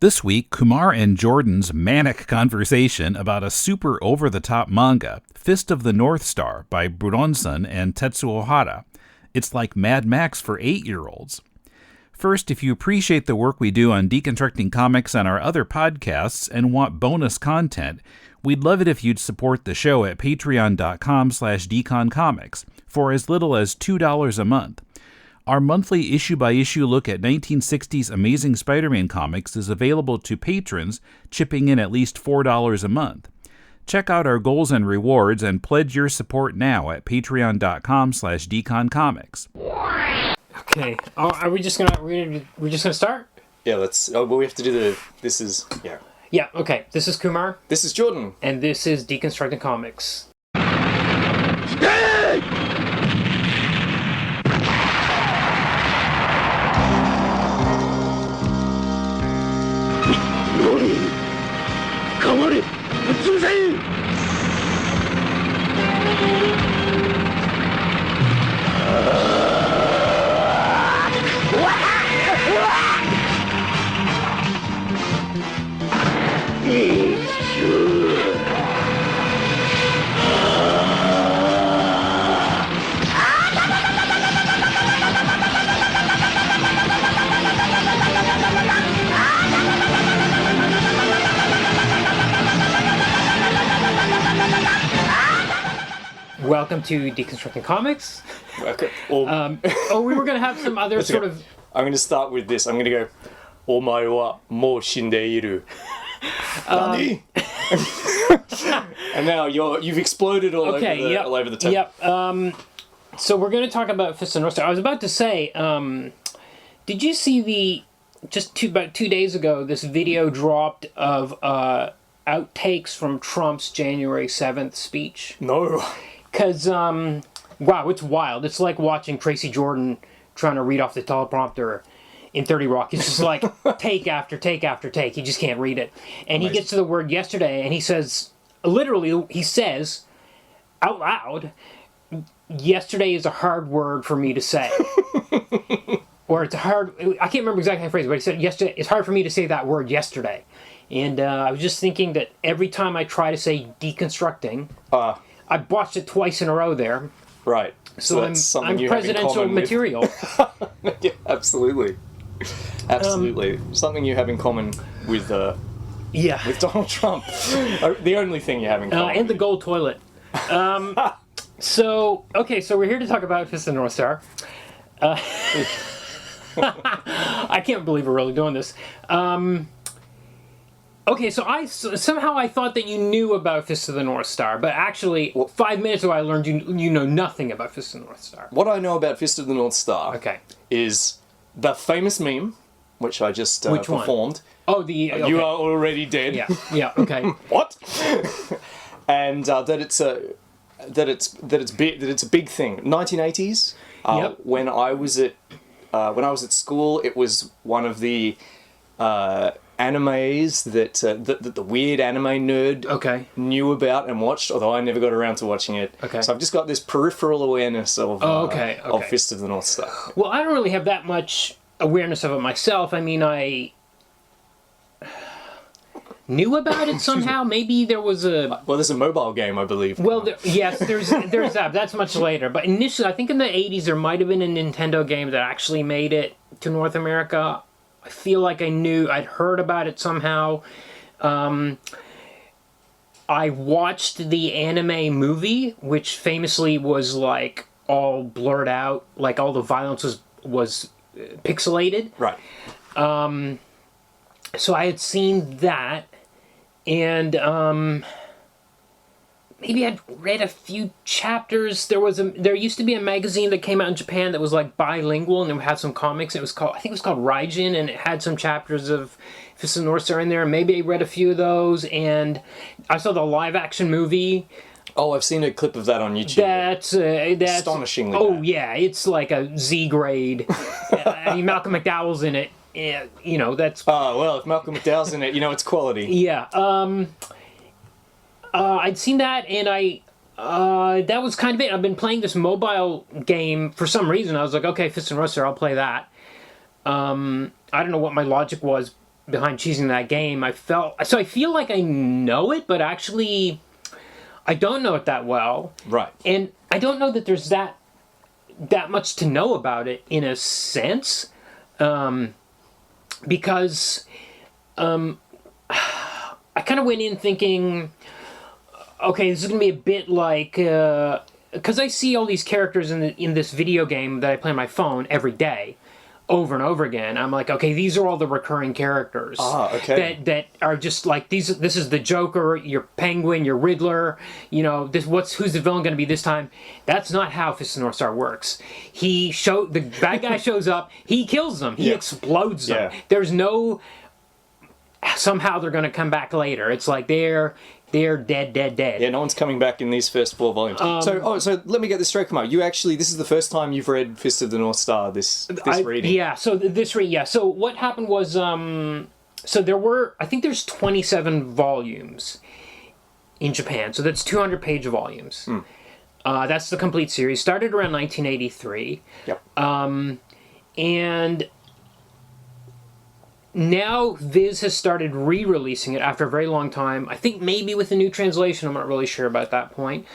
This week, Kumar and Jordan's manic conversation about a super over-the-top manga, Fist of the North Star by Buronson and Tetsuo Hara. It's like Mad Max for 8-year-olds. First, if you appreciate the work we do on deconstructing comics and our other podcasts and want bonus content, we'd love it if you'd support the show at patreon.com/deconcomics for as little as $2 a month. Our monthly issue-by-issue look at 1960s Amazing Spider-Man comics is available to patrons chipping in at least $4 a month. Check out our goals and rewards and pledge your support now at patreon.com/deconcomics. Okay. Are we just gonna we're just gonna start? Yeah, let's. Oh, but we have to do this is. Yeah. Yeah. Okay. This is Kumar. This is Jordan. And this is Deconstructing Comics. Welcome to Deconstructing Comics. Okay. We were going to have some other sort of... I'm going to start with this. I'm going to go, Omae wa mou shindeiru. Nani? And now you've exploded all over the table. Yep. So we're going to talk about Fist of the North Star. I was about to say, did you see about 2 days ago, this video dropped of outtakes from Trump's January 7th speech? No. Because, wow, it's wild. It's like watching Tracy Jordan trying to read off the teleprompter in 30 Rock. It's just like take after take after take. He just can't read it. And he gets to the word yesterday, and he says, literally, he says, out loud, yesterday is a hard word for me to say. Or it's a hard, I can't remember exactly how he phrased it, but he said, yesterday, it's hard for me to say that word yesterday. And I was just thinking that every time I try to say deconstructing, I botched it twice in a row there. Right. So I'm presidential material. Yeah, absolutely. Absolutely. Something you have in common with Donald Trump. The only thing you have in common. And the gold toilet. So we're here to talk about Fist of the North Star. I can't believe we're really doing this. Okay, so somehow I thought that you knew about Fist of the North Star, but actually, 5 minutes ago I learned you know nothing about Fist of the North Star. What I know about Fist of the North Star is the famous meme, which I just performed. Oh, You are already dead. Yeah. Okay. What? And that it's a big thing. 1980s. When I was at school, it was one of the animes that the weird anime nerd knew about and watched, although I never got around to watching it. Okay. So I've just got this peripheral awareness of Fist of the North Star. Well, I don't really have that much awareness of it myself. I mean, I knew about it somehow. Maybe there was a... Well, there's a mobile game, I believe. Well, yes, there's that. That's much later. But initially, I think in the 80s, there might have been a Nintendo game that actually made it to North America. I feel like I'd heard about it somehow. I watched the anime movie, which famously was like all blurred out, like all the violence was pixelated. Right. So I had seen that, and maybe I'd read a few chapters. There used to be a magazine that came out in Japan that was like bilingual, and it had some comics. I think it was called Raijin, and it had some chapters of Fist of the North Star in there. And maybe I read a few of those, and I saw the live action movie. Oh, I've seen a clip of that on YouTube. That's astonishingly. Oh bad. Yeah, it's like a Z grade. I mean, Malcolm McDowell's in it. That's. Oh well, if Malcolm McDowell's in it, it's quality. Yeah. I'd seen that, and that was kind of it. I've been playing this mobile game for some reason. I was like, okay, Fist and Rust, I'll play that. I don't know what my logic was behind choosing that game. I feel like I know it, but actually I don't know it that well. Right. And I don't know that there's that much to know about it in a sense, because I kind of went in thinking, okay, this is going to be a bit like, because I see all these characters in this video game that I play on my phone every day, over and over again. I'm like, okay, these are all the recurring characters. Okay. That are just like these. This is the Joker, your Penguin, your Riddler. You know, who's the villain going to be this time? That's not how Fist of the North Star works. The bad guy shows up, he kills them, he explodes them. Yeah. There's no somehow they're going to come back later. It's like they're dead. Yeah, no one's coming back in these first 4 volumes. So let me get this straight, Kumar. This is the first time you've read Fist of the North Star, this reading. Yeah, so So what happened was, so I think there's 27 volumes in Japan. So that's 200-page volumes. That's the complete series. Started around 1983. Yep. And now Viz has started re-releasing it after a very long time. I think maybe with a new translation. I'm not really sure about that point.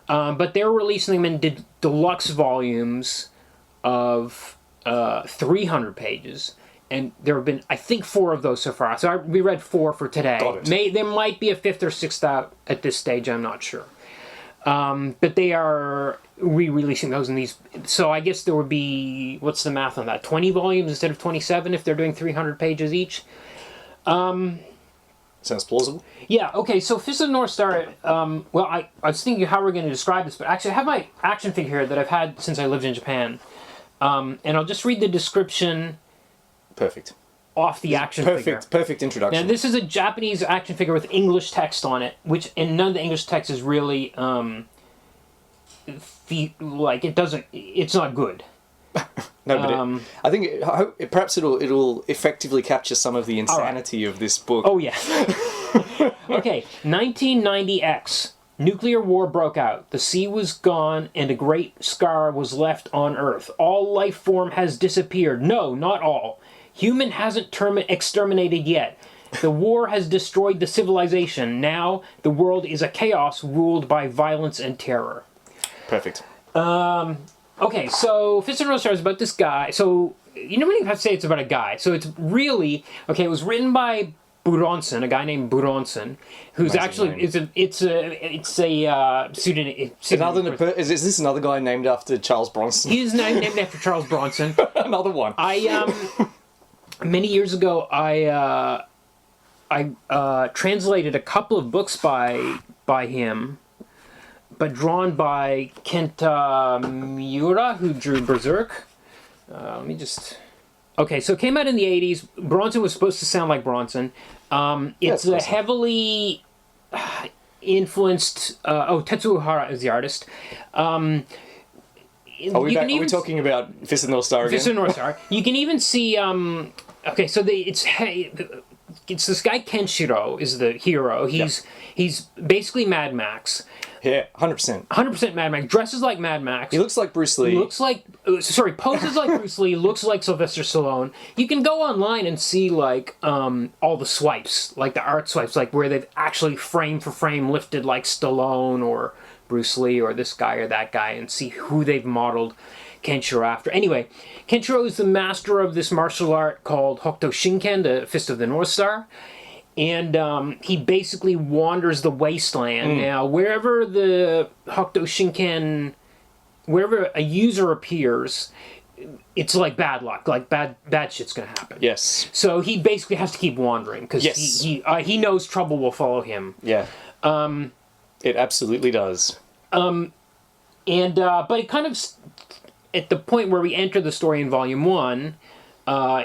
But they're releasing them in deluxe volumes of 300 pages. And there have been, I think, 4 of those so far. So we read 4 for today. Got it. There might be a 5th or 6th out at this stage. I'm not sure. But they are re-releasing those in these. So I guess there would be, what's the math on that? 20 volumes instead of 27 if they're doing 300 pages each. Sounds plausible. Yeah, okay, so Fist of the North Star, I was thinking how we're going to describe this, but actually I have my action figure here that I've had since I lived in Japan. And I'll just read the description. Perfect. Off the action figure. Perfect introduction. Now, this is a Japanese action figure with English text on it, and none of the English text is really, it's not good. No, but I think perhaps it'll effectively capture some of the insanity of this book. Oh, yeah. Okay, 1990X. Nuclear war broke out. The sea was gone, and a great scar was left on Earth. All life form has disappeared. No, not all. Human hasn't exterminated yet. The war has destroyed the civilization. Now, the world is a chaos ruled by violence and terror. Perfect. Okay, so Fist of the North Star is about this guy. So, you don't even have to say it's about a guy. So it's really, okay, it was written by Buronson, a guy named Buronson, who's actually, it's a pseudonym. Is this another guy named after Charles Bronson? He is named after Charles Bronson. Another one. Many years ago, I translated a couple of books by him, but drawn by Kenta Miura, who drew Berserk. Okay, so it came out in the 80s. Bronson was supposed to sound like Bronson. It's a heavily influenced... Tetsuo Hara is the artist. Are we talking about Fist of the North Star again? Fist of the North Star. You can even see... okay, so it's this guy Kenshiro is the hero. He's basically Mad Max. Yeah, 100%. 100% Mad Max. Dresses like Mad Max. He looks like Bruce Lee. Poses like Bruce Lee. Looks like Sylvester Stallone. You can go online and see like all the swipes, like the art swipes, like where they've actually frame for frame lifted like Stallone or Bruce Lee or this guy or that guy, and see who they've modeled Kenshiro after. Anyway, Kenshiro is the master of this martial art called Hokuto Shinken, the Fist of the North Star. And he basically wanders the wasteland. Now, wherever the Hokuto Shinken, wherever a user appears, it's like bad luck, like bad shit's gonna happen. Yes. So he basically has to keep wandering because he knows trouble will follow him. Yeah. It absolutely does. But it kind of, at the point where we enter the story in Volume 1,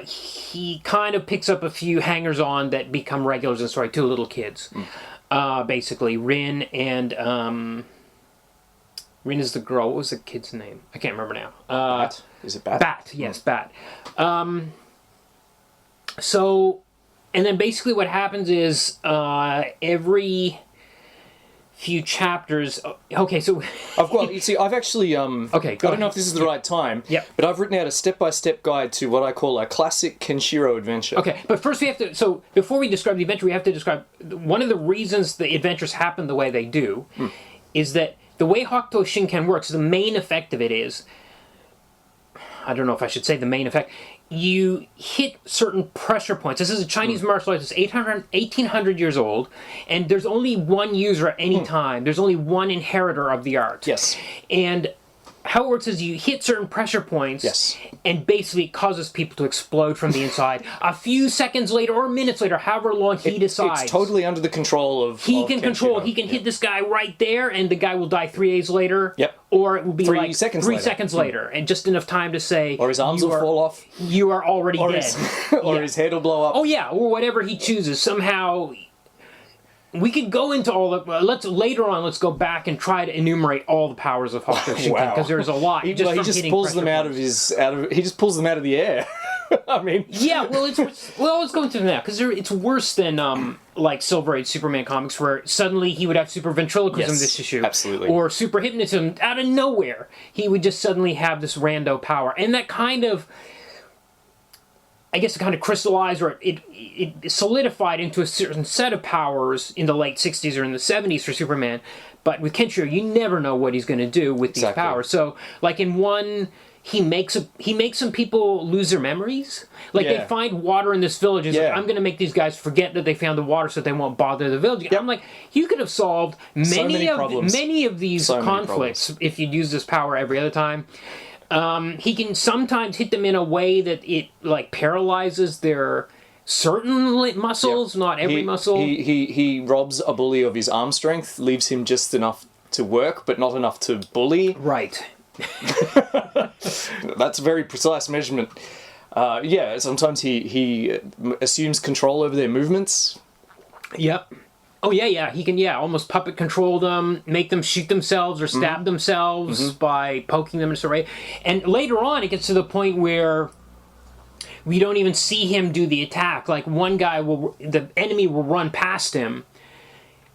he kind of picks up a few hangers-on that become regulars in the story, 2 little kids. Basically, Rin and... Rin is the girl. What was the kid's name? I can't remember now. Bat? Is it Bat? Bat, yes, Bat. So, and then basically what happens is every few chapters. Okay, so I've actually okay. I don't know if this is the right time. Yep. But I've written out a step-by-step guide to what I call a classic Kenshiro adventure. Okay, but first we have to. So before we describe the adventure, we have to describe one of the reasons the adventures happen the way they do, is that the way Hokuto Shinken works. The main effect of it is, I don't know if I should say the main effect. You hit certain pressure points. This is a Chinese martial arts that's 1800 years old, and there's only one user at any time. There's only one inheritor of the art. Yes. And how it works is you hit certain pressure points, yes, and basically it causes people to explode from the inside. A few seconds later or minutes later, however long he decides. It's totally under the control of He can control. He can hit this guy right there, and the guy will die 3 days later. Yep. Or it will be 3 seconds three later. seconds later, and just enough time to say. Or his arms will fall off. You are already dead. His head will blow up. Oh yeah, or whatever he chooses. Somehow. We could go into all of let's go back and try to enumerate all the powers of Hokuto Shinken because there's a lot. He just pulls them out of the air. I mean, yeah. Well, let's go into that because it's worse than like Silver Age Superman comics where suddenly he would have super ventriloquism this issue, absolutely, or super hypnotism out of nowhere. He would just suddenly have this rando power, and that kind of. I guess it kind of crystallized or it solidified into a certain set of powers in the late 60s or in the 70s for Superman. But with Kenshiro, you never know what he's going to do with these powers. So, like in one, he makes some people lose their memories. Like they find water in this village. He's like, I'm going to make these guys forget that they found the water so they won't bother the village. Yep. I'm like, you could have solved many of these conflicts if you'd use this power every other time. He can sometimes hit them in a way that it like paralyzes their certain muscles, not every muscle. He robs a bully of his arm strength, leaves him just enough to work, but not enough to bully. Right. That's a very precise measurement. Sometimes he assumes control over their movements. Yep. Oh, yeah. He can, almost puppet control them, make them shoot themselves or stab themselves by poking them in a certain way. And later on, it gets to the point where we don't even see him do the attack. Like, the enemy will run past him.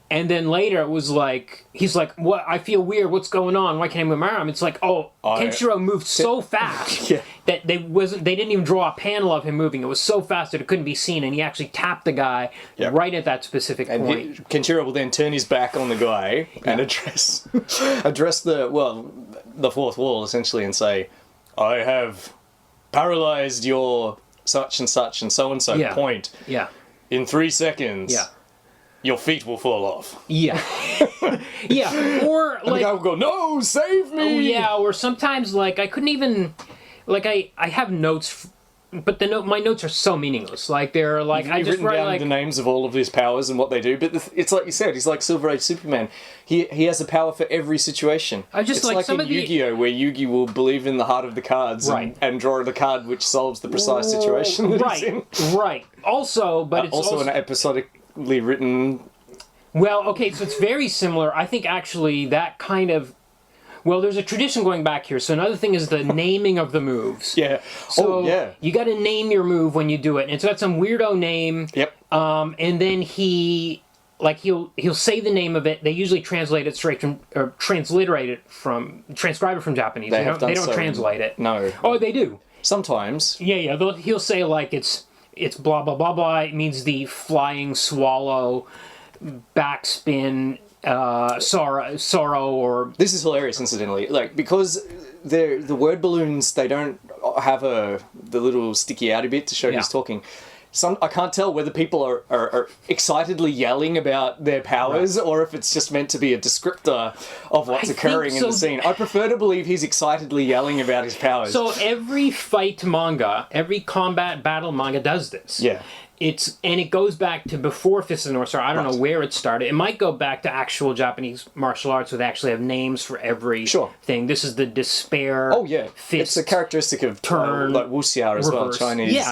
And then later it was like, he's like, "What? I feel weird. What's going on? Why can't I move my arm?" It's like, Kenshiro moved so fast that they didn't even draw a panel of him moving. It was so fast that it couldn't be seen, and he actually tapped the guy right at that specific point. Kenshiro will then turn his back on the guy and address the fourth wall essentially, and say, "I have paralyzed your such and such and so point. Yeah. In 3 seconds. Yeah. Your feet will fall off." Yeah. Yeah. Or and the guy will go, "No, save me!" Oh, yeah, or sometimes, like, I couldn't even... Like, I have notes, but my notes are so meaningless. Like, they're like... You've written down the names of all of his powers and what they do, but it's like you said, he's like Silver Age Superman. He has a power for every situation. It's like some in Yu-Gi-Oh! Where Yugi will believe in the heart of the cards and draw the card which solves the precise situation that he's in. Right. Also, but it's also... an episodic... written. Well, okay, so it's very similar. I think actually that kind of... Well, there's a tradition going back here. So another thing is the naming of the moves. Yeah. So you got to name your move when you do it. And it's got some weirdo name. Yep. And then he'll say the name of it. They usually translate it straight from, or transcribe it from Japanese. They don't translate it. No. Oh, they do. Sometimes. Yeah. He'll say like it's blah blah blah blah. It means the flying swallow, backspin, sorrow, or... This is hilarious, incidentally. Like, because the word balloons, they don't have the little sticky outy bit to show who's talking. I can't tell whether people are excitedly yelling about their powers or if it's just meant to be a descriptor of what's occurring in the scene. I prefer to believe he's excitedly yelling about his powers. So every fight manga, every combat battle manga does this. Yeah. It goes back to before Fist of the North Star. I don't know where it started. It might go back to actual Japanese martial arts where they actually have names for every thing. This is the despair. Oh yeah, fist, it's a characteristic of turn, like wuxia as well, Chinese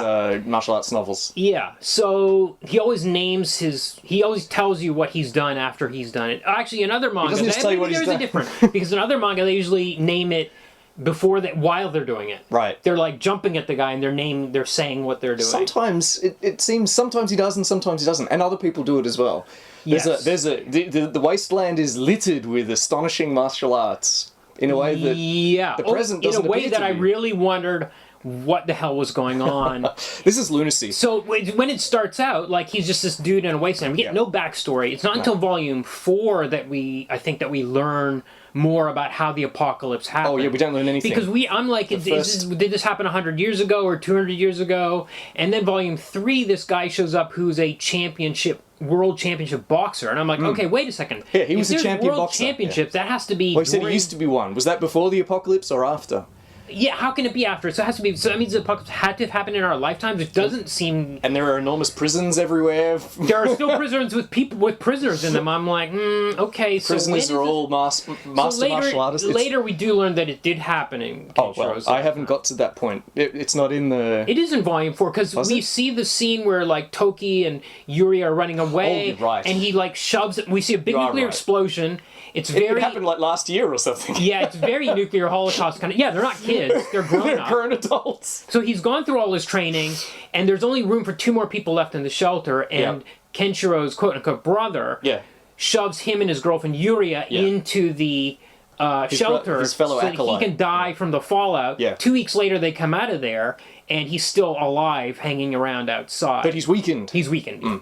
martial arts novels. Yeah, so he always names he always tells you what he's done after he's done it. Actually, in other manga, he doesn't just tell you what he's done. Different because in other manga they usually name it while they're doing it. Right. They're like jumping at the guy and they're saying what they're doing. Sometimes it seems sometimes he does and sometimes he doesn't, and other people do it as well. Yes. The wasteland is littered with astonishing martial arts in a way that the present doesn't in a way appear that to I be. really wondered what the hell was going on. This is lunacy. So when it starts out, like he's just this dude in a wasteland, we get no backstory. It's not until volume 4 that we learn more about how the apocalypse happened. Oh yeah, we don't learn anything. Because I'm like, did this happen 100 years ago or 200 years ago? And then volume 3, this guy shows up who's a world championship boxer, and I'm like, okay, wait a second. Yeah, he was a champion world boxer. championships. That has to be. Well, he said he used to be one. Was that before the apocalypse or after? Yeah, how can it be after? So it has to be. So that means the apocalypse had to have happened in our lifetimes. It doesn't seem. And there are enormous prisons everywhere. There are still prisons with prisoners in them. I'm like, okay. So Prisoners are all master martial artists. Later, we do learn that it did happen in Kenshiro's. I haven't got to that point. It's not in the. It is in volume 4 because we see the scene where like Toki and Yuri are running away, you're right. and he like shoves it. We see a big nuclear explosion. It happened like last year or something. Yeah, it's very nuclear holocaust kind of. Yeah, they're not kids; they're grown up. Grown adults. So he's gone through all his training, and there's only room for 2 more people left in the shelter. And Kenshiro's quote unquote brother shoves him and his girlfriend Yuria into the shelter his fellow so acolyte. that he can die from the fallout. 2 weeks later, they come out of there, and he's still alive, hanging around outside. But he's weakened. He's weakened.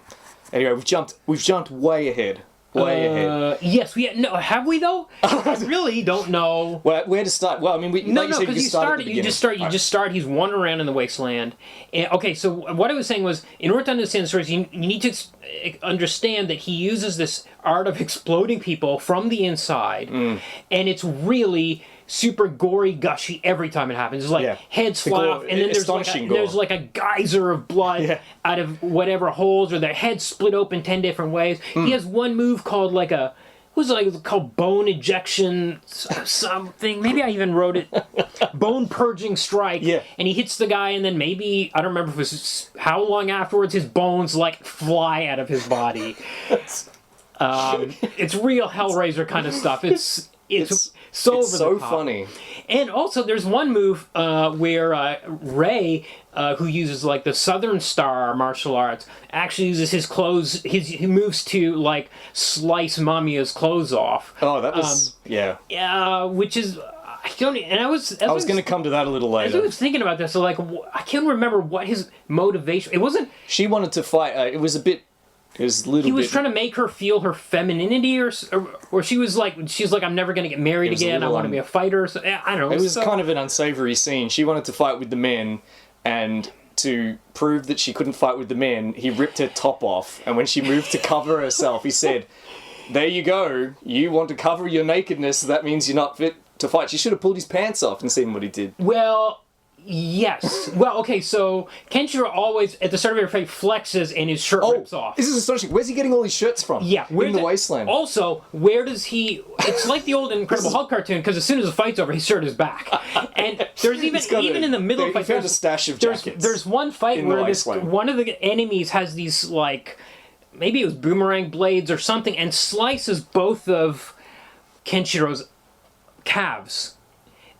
Anyway, we've jumped way ahead. Way ahead. Yes, have we though? I really don't know. Well, where to start? Well, I mean, because you just start. He's wandering around in the wasteland. And, okay, so what I was saying was, in order to understand the stories, you need to understand that he uses this art of exploding people from the inside, and it's really super gory, gushy every time it happens. It's like heads fly off, and then there's like a geyser of blood out of whatever holes, or their heads split open 10 different ways. He has one move called called bone ejection something. Maybe I even wrote it. Bone purging strike. Yeah. And he hits the guy, and then maybe, I don't remember if it was how long afterwards, his bones like fly out of his body. It's real Hellraiser kind of stuff. It's so over the top. Funny. And also, there's one move where Ray, who uses like the Southern Star martial arts, actually uses his clothes. He moves to like slice Mamiya's clothes off. Oh, that was which is. I don't. And I was going to come to that a little later. As I was thinking about this, so like I can't remember what his motivation. It wasn't. She wanted to fight. It was a bit. He was trying to make her feel her femininity, or she's like, I'm never going to get married again. I want to be a fighter. So, I don't know. It was kind of an unsavory scene. She wanted to fight with the men, and to prove that she couldn't fight with the men, he ripped her top off. And when she moved to cover herself, he said, "There you go. You want to cover your nakedness. So that means you're not fit to fight." She should have pulled his pants off and seen what he did. Well. Yes. Well, okay, so Kenshiro always, at the start of every fight, flexes and his shirt rips off. This is astonishing. Where's he getting all these shirts from? Yeah. In the wasteland. Also, where does he... It's like the old Incredible Hulk cartoon, because as soon as the fight's over, his shirt is back. And there's even in the middle of the fight... He found a stash of jackets. There's one fight where one of the enemies has these, like... Maybe it was boomerang blades or something, and slices both of Kenshiro's calves.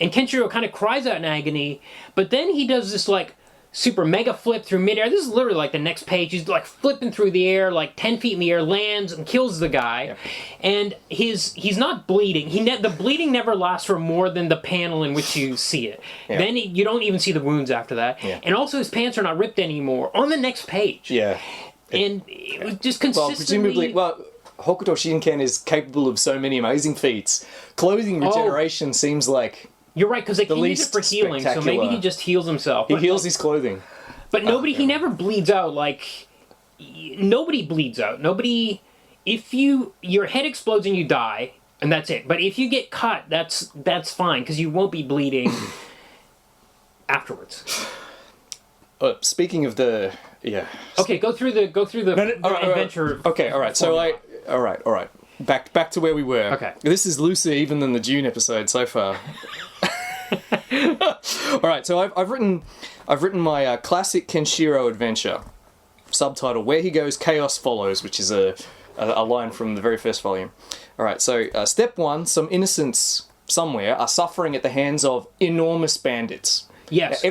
And Kenshiro kind of cries out in agony, but then he does this, like, super mega flip through midair. This is literally, like, the next page. He's, like, flipping through the air, like, 10 feet in the air, lands and kills the guy. Yeah. And he's not bleeding. The bleeding never lasts for more than the panel in which you see it. Yeah. Then you don't even see the wounds after that. Yeah. And also his pants are not ripped anymore on the next page. Yeah. And it was just consistently... Hokuto Shinken is capable of so many amazing feats. Clothing regeneration seems like... You're right, because they can use it for healing, so maybe he just heals himself. He heals his clothing. But he never bleeds out, like... Nobody bleeds out. Nobody... If your head explodes and you die, and that's it. But if you get cut, that's fine, because you won't be bleeding afterwards. Speaking of the... Yeah. Okay, go through the adventure. Okay, all right. So all right. Back to where we were. Okay. This is looser even than the Dune episode so far. All right. So I've written my classic Kenshiro adventure, subtitle "Where He Goes, Chaos Follows," which is a line from the very first volume. All right. So step 1: some innocence somewhere are suffering at the hands of enormous bandits. Yes.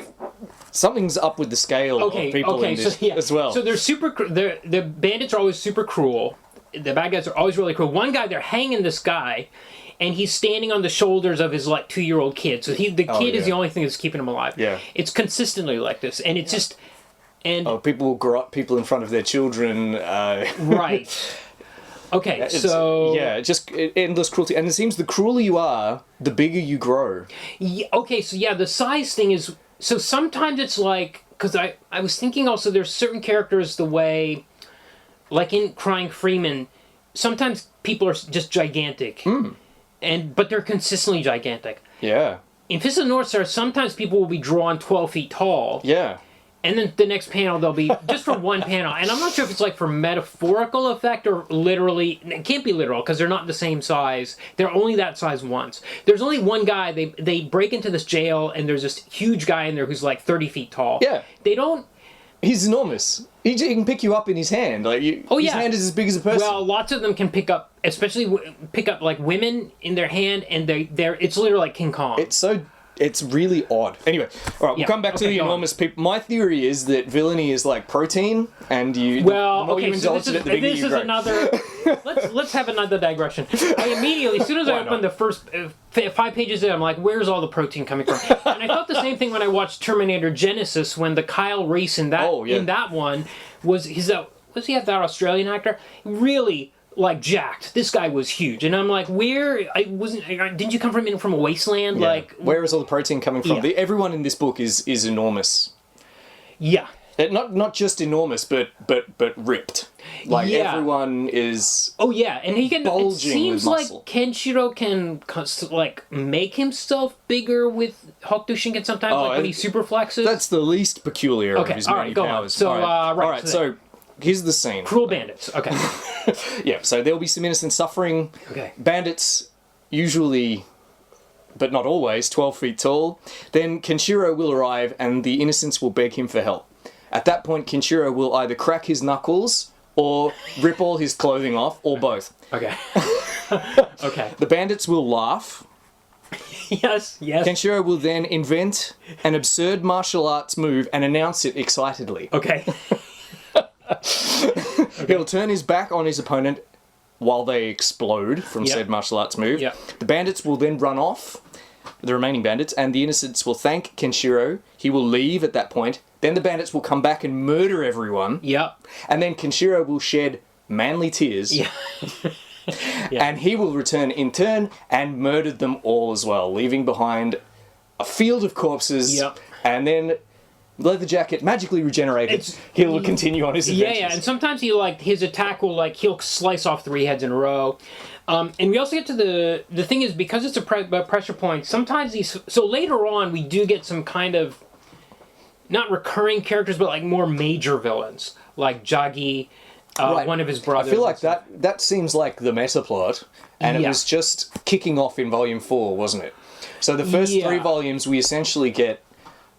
Something's up with the scale of people in this as well. So the bandits are always super cruel. The bad guys are always really cruel. One guy, they're hanging this guy, and he's standing on the shoulders of his like 2-year-old kid. So the kid is the only thing that's keeping him alive. Yeah. It's consistently like this, and it's just people will grow up people in front of their children. Right. Okay, just endless cruelty. And it seems the crueler you are, the bigger you grow. Yeah, okay, so the size thing is... So sometimes it's like... Because I was thinking also there's certain characters the way... Like in Crying Freeman, sometimes people are just gigantic. But they're consistently gigantic. Yeah. In Fist of the North Star, sometimes people will be drawn 12 feet tall. Yeah. And then the next panel, they'll be just for one panel. And I'm not sure if it's like for metaphorical effect or literally. It can't be literal because they're not the same size. They're only that size once. There's only one guy. They break into this jail and there's this huge guy in there who's like 30 feet tall. Yeah. They don't. He's enormous. He can pick you up in his hand. His hand is as big as a person. Well, lots of them can pick up, especially pick up like women in their hand, and they're it's literally like King Kong. It's really odd. Anyway, all right, we'll come back to the enormous people. My theory is that villainy is like protein, and you... Well, the more you indulge it, the bigger you grow. Another... let's have another digression. I immediately, as soon as I opened the first 5 pages in, I'm like, where's all the protein coming from? And I thought the same thing when I watched Terminator Genesis, when the Kyle Reese in that one was he that Australian actor? Really... like jacked. This guy was huge, and I'm like, didn't you come from a wasteland? Yeah. Like, where is all the protein coming from? Yeah. Everyone in this book is enormous. Yeah. Not just enormous, but ripped. Like everyone is. Oh yeah, and he can. It seems with like muscle. Kenshiro can like make himself bigger with Hokuto Shinken sometimes, like when he super flexes. That's the least peculiar of his many powers. So all right. So here's the scene. Cruel bandits. Okay. Yeah, so there'll be some innocent suffering. Okay. Bandits, usually, but not always, 12 feet tall. Then Kenshiro will arrive and the innocents will beg him for help. At that point, Kenshiro will either crack his knuckles or rip all his clothing off, or both. Okay. Okay. The bandits will laugh. Yes. Kenshiro will then invent an absurd martial arts move and announce it excitedly. Okay. He'll turn his back on his opponent while they explode from said martial arts move. Yep. The bandits will then run off, the remaining bandits, and the innocents will thank Kenshiro. He will leave at that point. Then the bandits will come back and murder everyone. Yep. And then Kenshiro will shed manly tears. Yeah. And he will return in turn and murder them all as well, leaving behind a field of corpses. Yep. And then... Leather Jacket magically regenerated. He'll continue on his adventures. Yeah, and sometimes his attack will he'll slice off 3 heads in a row. And we also get to the thing is, because it's a pressure point, sometimes so later on we do get some kind of not recurring characters, but like more major villains, like Jagi, one of his brothers. I feel like that seems like the meta plot, and it was just kicking off in volume 4, wasn't it? So the first 3 volumes we essentially get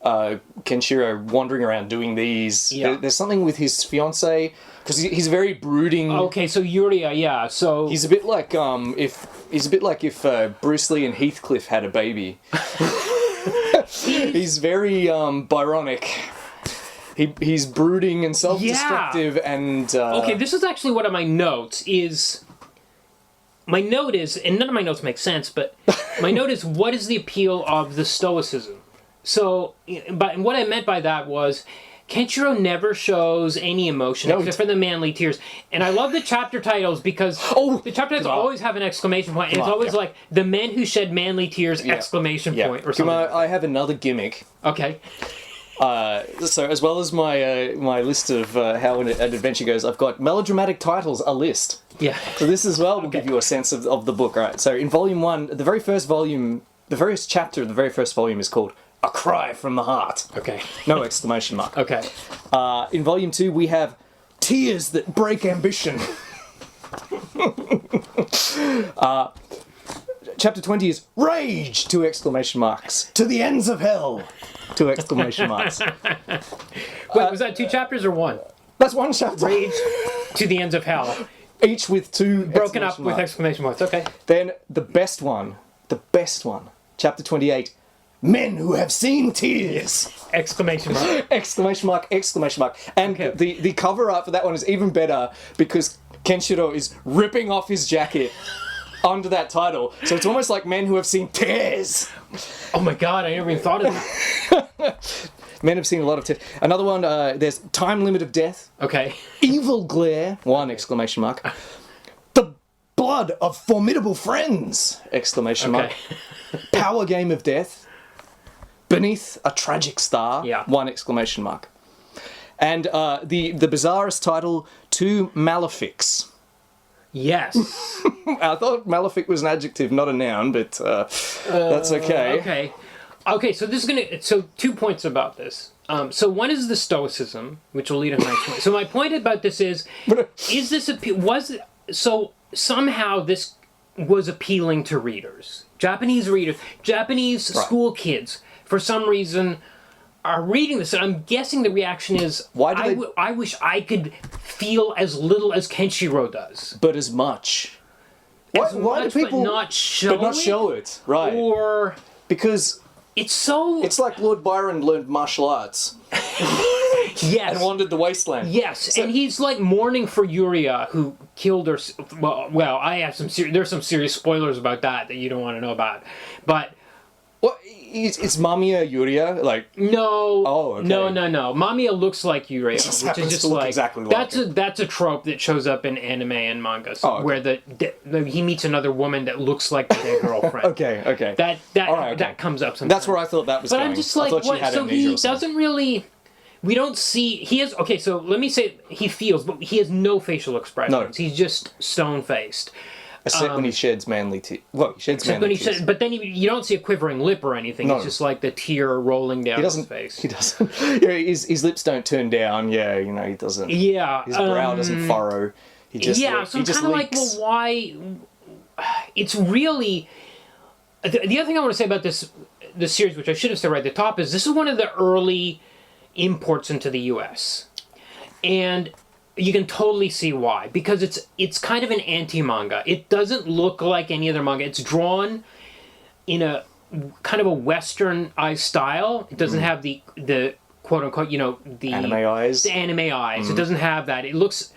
Kenshiro wandering around doing these. Yeah. There's something with his fiancée, because he's very brooding. Okay, so Yuria, so he's a bit like if Bruce Lee and Heathcliff had a baby. He's very Byronic. He's brooding and self-destructive and. Okay, this is actually one of my notes. My note is, and none of my notes make sense, but my note is, what is the appeal of the stoicism? So, but what I meant by that was, Kenshiro never shows any emotion except for the manly tears. And I love the chapter titles because the chapter titles always have an exclamation point. And it's always like, the men who shed manly tears, exclamation point, or something. I have another gimmick. Okay. So as well as my list of how an adventure goes, I've got melodramatic titles, a list. Yeah. So this as well will give you a sense of the book. All right. So in volume 1, the very first chapter of the very first volume is called A Cry from the Heart. Okay. No exclamation mark. Okay. In volume 2 we have Tears That Break Ambition. Chapter 20 is Rage! 2 exclamation marks. To the ends of hell! 2 exclamation marks. Wait, was that 2 chapters or 1? That's 1 chapter. Rage to the ends of hell. Each with 2 Broken up with exclamation marks. Okay. Then the best one the best one. Chapter 28. Men who have seen tears! Exclamation mark. Exclamation mark, exclamation mark. And the cover art for that one is even better because Kenshiro is ripping off his jacket under that title. So it's almost like Men Who Have Seen Tears. Oh my god, I never even thought of that. Men have seen a lot of tears. Another one, there's Time Limit of Death. Okay. Evil Glare. One exclamation mark. The Blood of Formidable Friends! Exclamation mark. Power Game of Death. Beneath a Tragic Star. Yeah. One exclamation mark. And the bizarrest title, Two Malefics. Yes. I thought malefic was an adjective, not a noun, but that's okay. Okay, so this is gonna. So 2 points about this. So one is the stoicism, which will lead to my point. So my point about this is this so somehow this was appealing to readers, Japanese school kids, for some reason, are reading this, and I'm guessing the reaction is, I wish I could feel as little as Kenshiro does. But as much. Why do people... But not show it? Right. Or... Because... It's like Lord Byron learned martial arts. Yes. And wandered the wasteland. Yes, and he's like mourning for Yuria, who killed her... Well, I have there's some serious spoilers about that you don't want to know about. But... What? It's Mamiya Yuria? Like... No. Oh, okay. No. Mamiya looks like Yuria, which is just like... Exactly like that's a trope that shows up in anime and manga, where he meets another woman that looks like the dead girlfriend. Okay. That comes up sometimes. That's where I thought that was going. But I'm just like, what? So he doesn't really... We don't see... He has... Okay, so let me say he feels, but he has no facial expressions. No. He's just stone-faced. Except when he sheds manly tears. Well, he sheds manly tears. But then you don't see a quivering lip or anything. No. It's just like the tear rolling down his face. He doesn't. His lips don't turn down. Yeah, he doesn't. Yeah. His brow doesn't furrow. He just so I'm kind of like, well, why? It's really... The other thing I want to say about this series, which I should have said right at the top, is this is one of the early imports into the U.S. And... you can totally see why, because it's kind of an anti-manga. It doesn't look like any other manga. It's drawn in a kind of a westernized style. It doesn't have the quote-unquote, the... Anime eyes? The anime eyes. It doesn't have that. It looks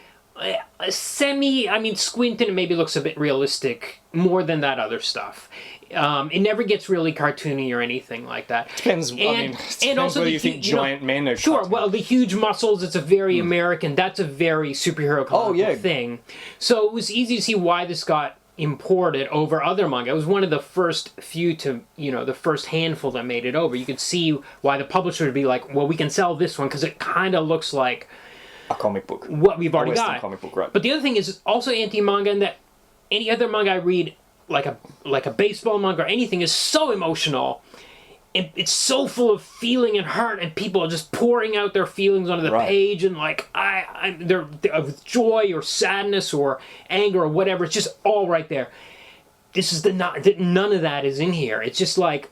squinting, it maybe looks a bit realistic more than that other stuff. It never gets really cartoony or anything like that. Depends also whether you think giant men are sure, cartoon. well, the huge muscles, it's a very American, that's a very superhero comic book thing. So it was easy to see why this got imported over other manga. It was one of the first few to, the first handful that made it over. You could see why the publisher would be like, well, we can sell this one because it kind of looks like... a comic book. What we've already got. Comic book, right. But the other thing is also anti-manga in that any other manga I read... like a baseball manga or anything is so emotional. It's so full of feeling and heart, and people are just pouring out their feelings onto the page, and they're of joy or sadness or anger or whatever. It's just all right there. This is none of that is in here. It's just like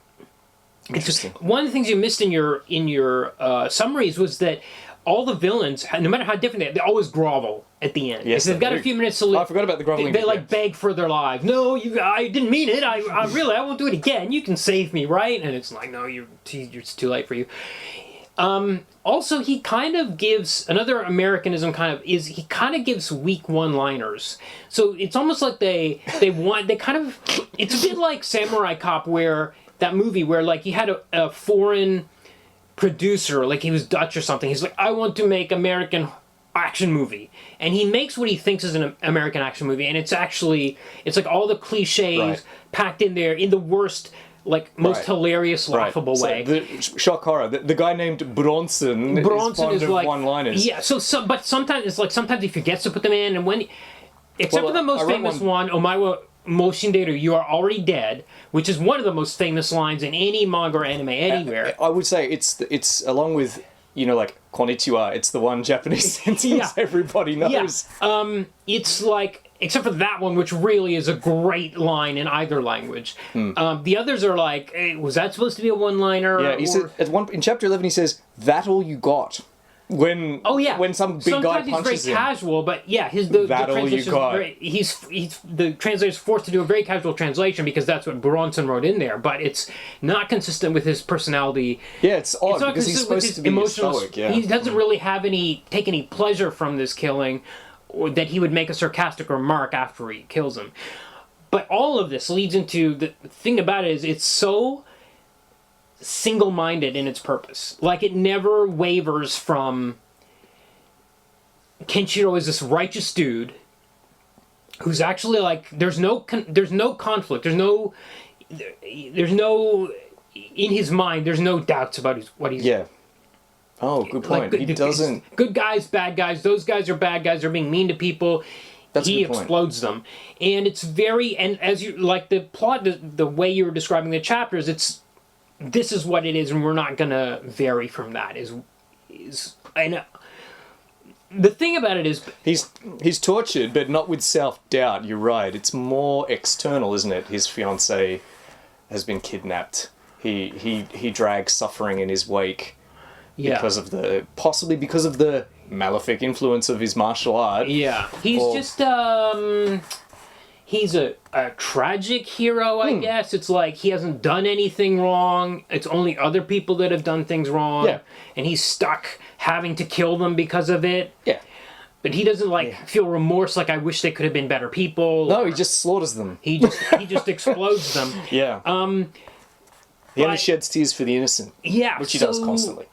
interesting. One of the things you missed in your summaries was that all the villains, no matter how different they always grovel at the end. Yes, they've got a few minutes to live. I forgot about the groveling. They beg for their lives. No, I didn't mean it. I won't do it again. You can save me, right? And it's like, no, it's too late for you. Also, he kind of gives another Americanism. He kind of gives weak one-liners. So it's almost like it's a bit like Samurai Cop, where that movie where like he had a foreign producer, like he was Dutch or something. He's like, I want to make American action movie, and he makes what he thinks is an American action movie, and it's like all the cliches packed in there in the worst, like most hilarious, laughable way. The shock horror. The guy named Buronson is fond of like one-liners. Yeah. But sometimes it's like sometimes he forgets to put them in, and except for the most famous one, Omae Mo Shinderu, you are already dead, which is one of the most famous lines in any manga or anime anywhere. I would say it's along with, like, konnichiwa, it's the one Japanese sentence everybody knows. Yeah. It's like, except for that one, which really is a great line in either language. The others are like, hey, was that supposed to be a one-liner? Yeah, he said, in chapter 11 he says, that all you got. when some big guy Sometimes punches he's very him. casual, but yeah, the That all you translation got. he's the translator's forced to do a very casual translation because that's what Buronson wrote in there, but it's not consistent with his personality. Yeah, it's odd It's not because he's consistent with supposed his to be emotional. stoic. Yeah. He doesn't really have take any pleasure from this killing, or that he would make a sarcastic remark after he kills him. But all of this leads into the thing about it is it's so single-minded in its purpose. Like, it never wavers from Kenshiro is this righteous dude who's actually like there's no conflict, there's no in his mind there's no doubts about what he's Yeah. Oh, good point. like, He doesn't. good guys, bad guys, those guys are bad guys, they're being mean to people. That's a He good point. explodes them, and it's very, and as you like the plot, the way you were describing the chapters, this is what it is, and we're not gonna vary from that. And the thing about it is, He's tortured, but not with self-doubt. You're right. It's more external, isn't it? His fiancée has been kidnapped. He drags suffering in his wake yeah, possibly because of the malefic influence of his martial art. yeah, he's he's a tragic hero, I guess. It's like he hasn't done anything wrong. It's only other people that have done things wrong. Yeah. And he's stuck having to kill them because of it. Yeah. But he doesn't feel remorse like I wish they could have been better people. No, he just slaughters them. He just explodes them. Yeah. He only sheds tears for the innocent. Yeah. Which he does constantly.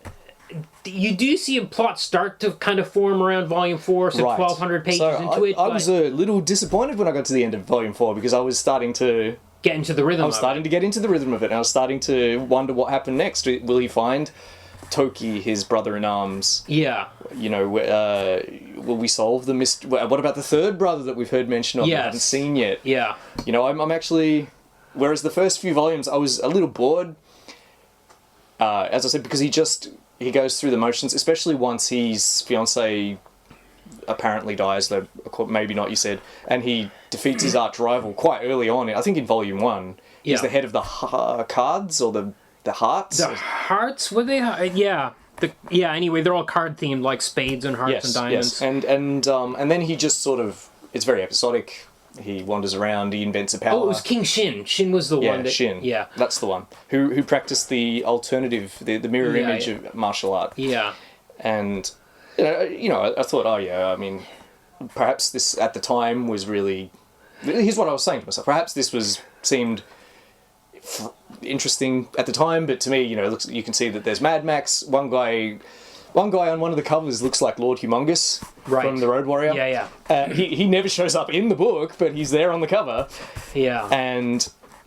You do see a plot start to kind of form around Volume 4, so Right. 1,200 pages So into it. I was a little disappointed when I got to the end of Volume 4 because I was starting to get into the rhythm. to get into the rhythm of it, and I was starting to wonder what happened next. Will he find Toki, his brother-in-arms? Yeah. You know, will we solve the mystery? What about the third brother that we've heard mention of that we Yes. haven't seen yet? Yeah. You know, I'm actually... Whereas the first few volumes, I was a little bored, as I said, because he goes through the motions, especially once his fiancée apparently dies, though maybe not, you said, and he defeats his arch rival quite early on. I think in Volume 1, he's Yeah. the head of the cards, or the hearts. The hearts, were they? Yeah. Anyway, they're all card themed, like spades and hearts and diamonds. Yes, and then he just sort of, it's very episodic. He wanders around, he invents a power. Oh, it was King Shin. Shin was the one that... Shin. Yeah. That's the one. Who practiced the alternative, the mirror image of martial art. Yeah. And, you know, I thought, I mean, perhaps this at the time was really... Here's what I was saying to myself. Perhaps this seemed interesting at the time, but to me, you know, you can see that there's Mad Max. One guy on one of the covers looks like Lord Humongous from The Road Warrior. Yeah. He never shows up in the book, but he's there on the cover. Yeah.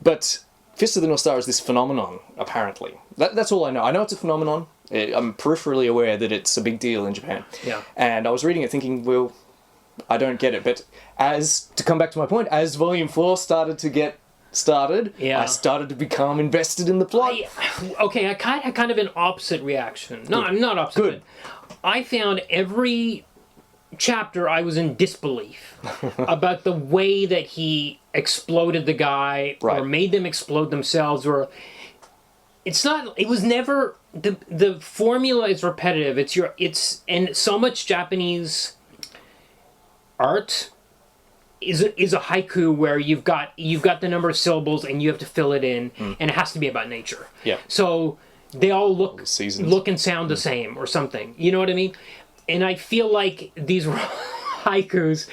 But Fist of the North Star is this phenomenon, apparently. That's all I know. I know it's a phenomenon. I'm peripherally aware that it's a big deal in Japan. Yeah. And I was reading it thinking, well, I don't get it. But to come back to my point, as Volume 4 started to get started, I started to become invested in the plot. I kind of an opposite reaction. No, I'm not opposite. Good. I found every chapter I was in disbelief about the way that he exploded the guy or made them explode themselves, or it was never the formula is repetitive. And so much Japanese art is a haiku where you've got the number of syllables and you have to fill it in, and it has to be about nature. Yeah. So they all look seasons. and sound the same or something. You know what I mean? And I feel like these were haikus,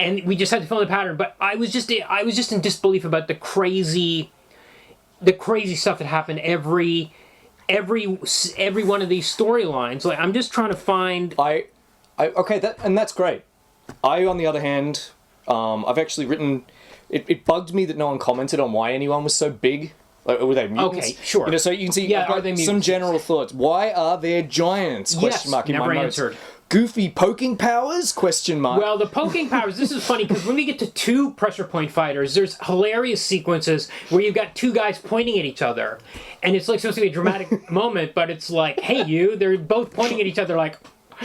and we just had to fill in the pattern. But I was just in disbelief about the crazy stuff that happened every one of these storylines. Like, I'm just trying to find. That's great. I, on the other hand, I've actually written. It bugged me that no one commented on why anyone was so big. Like, were they mutants? Okay, sure. You know, so you can see. Yeah, I've got are they some mutants? general thoughts. Why are there giants? Question mark in never my notes. answered. Goofy poking powers? Question mark. Well, the poking powers, this is funny, because when we get to two pressure point fighters, there's hilarious sequences where you've got two guys pointing at each other. And it's like supposed to be a dramatic moment, but it's like, hey, they're both pointing at each other like...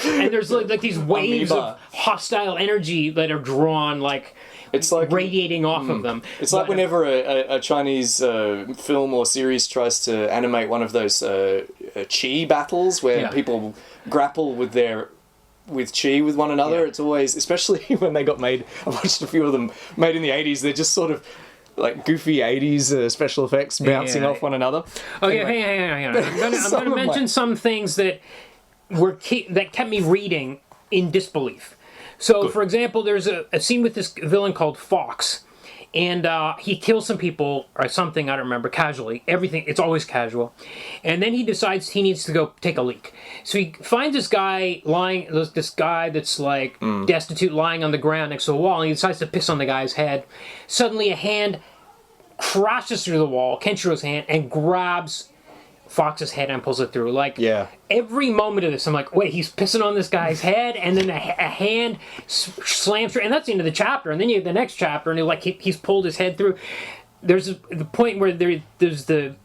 And there's like these waves of hostile energy that are drawn, it's like radiating off of them. It's like whenever a Chinese film or series tries to animate one of those chi battles where people grapple with chi with one another. Yeah. It's always, especially when they got made, I watched a few of them made in the 80s, they're just sort of like goofy 80s special effects bouncing off one another. Oh, anyway. Hang on. I'm going to mention some things that that kept me reading in disbelief. So, Good. for example, there's a scene with this villain called Fox. And he kills some people, or something, I don't remember, casually. Everything, it's always casual. And then he decides he needs to go take a leak. So he finds this guy that's like destitute, lying on the ground next to a wall, and he decides to piss on the guy's head. Suddenly a hand crashes through the wall, Kenshiro's hand, and grabs Fox's head and pulls it through. Like, every moment of this, I'm like, wait, he's pissing on this guy's head, and then a hand slams through, and that's the end of the chapter. And then you have the next chapter, and he's pulled his head through. There's the point where there's the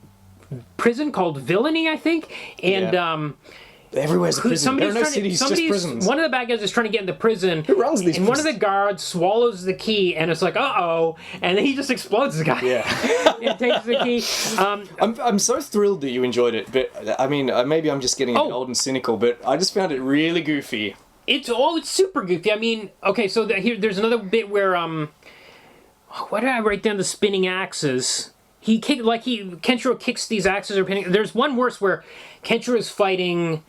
prison called Villainy, I think, and everywhere's a prison. There are no cities, just prisons. One of the bad guys is trying to get into prison. Who runs these prisons? One of the guards swallows the key, and it's like, uh-oh, and then he just explodes the guy. Yeah. And takes the key. I'm so thrilled that you enjoyed it, but I mean, maybe I'm just getting a bit old and cynical, but I just found it really goofy. It's super goofy. I mean, okay, so there's another bit where, why did I write down the spinning axes? Kenshiro kicks these axes or pinning. There's one worse where Kenshiro is fighting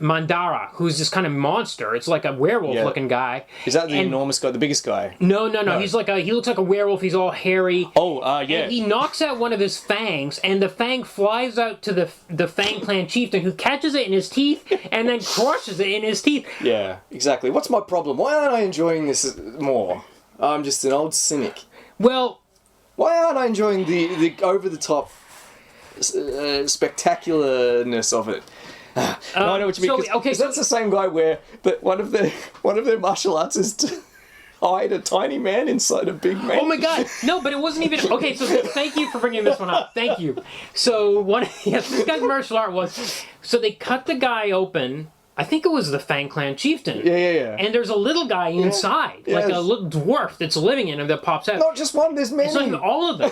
Mandara, who's this kind of monster. It's like a werewolf-looking guy. Is that the enormous guy, the biggest guy? No. He's he looks like a werewolf. He's all hairy. Oh, yeah. And he knocks out one of his fangs, and the fang flies out to the Fang Clan chieftain, who catches it in his teeth and then crushes it in his teeth. Yeah, exactly. What's my problem? Why aren't I enjoying this more? I'm just an old cynic. Well, why aren't I enjoying the over-the-top spectacularness of it? No, I know what you mean. Because that's the same guy where one of their martial arts is to hide a tiny man inside a big man. Oh my god! No, but it wasn't even okay. So thank you for bringing this one up. Thank you. So this guy's martial art was they cut the guy open. I think it was the Fang Clan chieftain. Yeah. And there's a little guy inside, like a little dwarf that's living in him that pops out. Not just one. There's many. It's like all of them.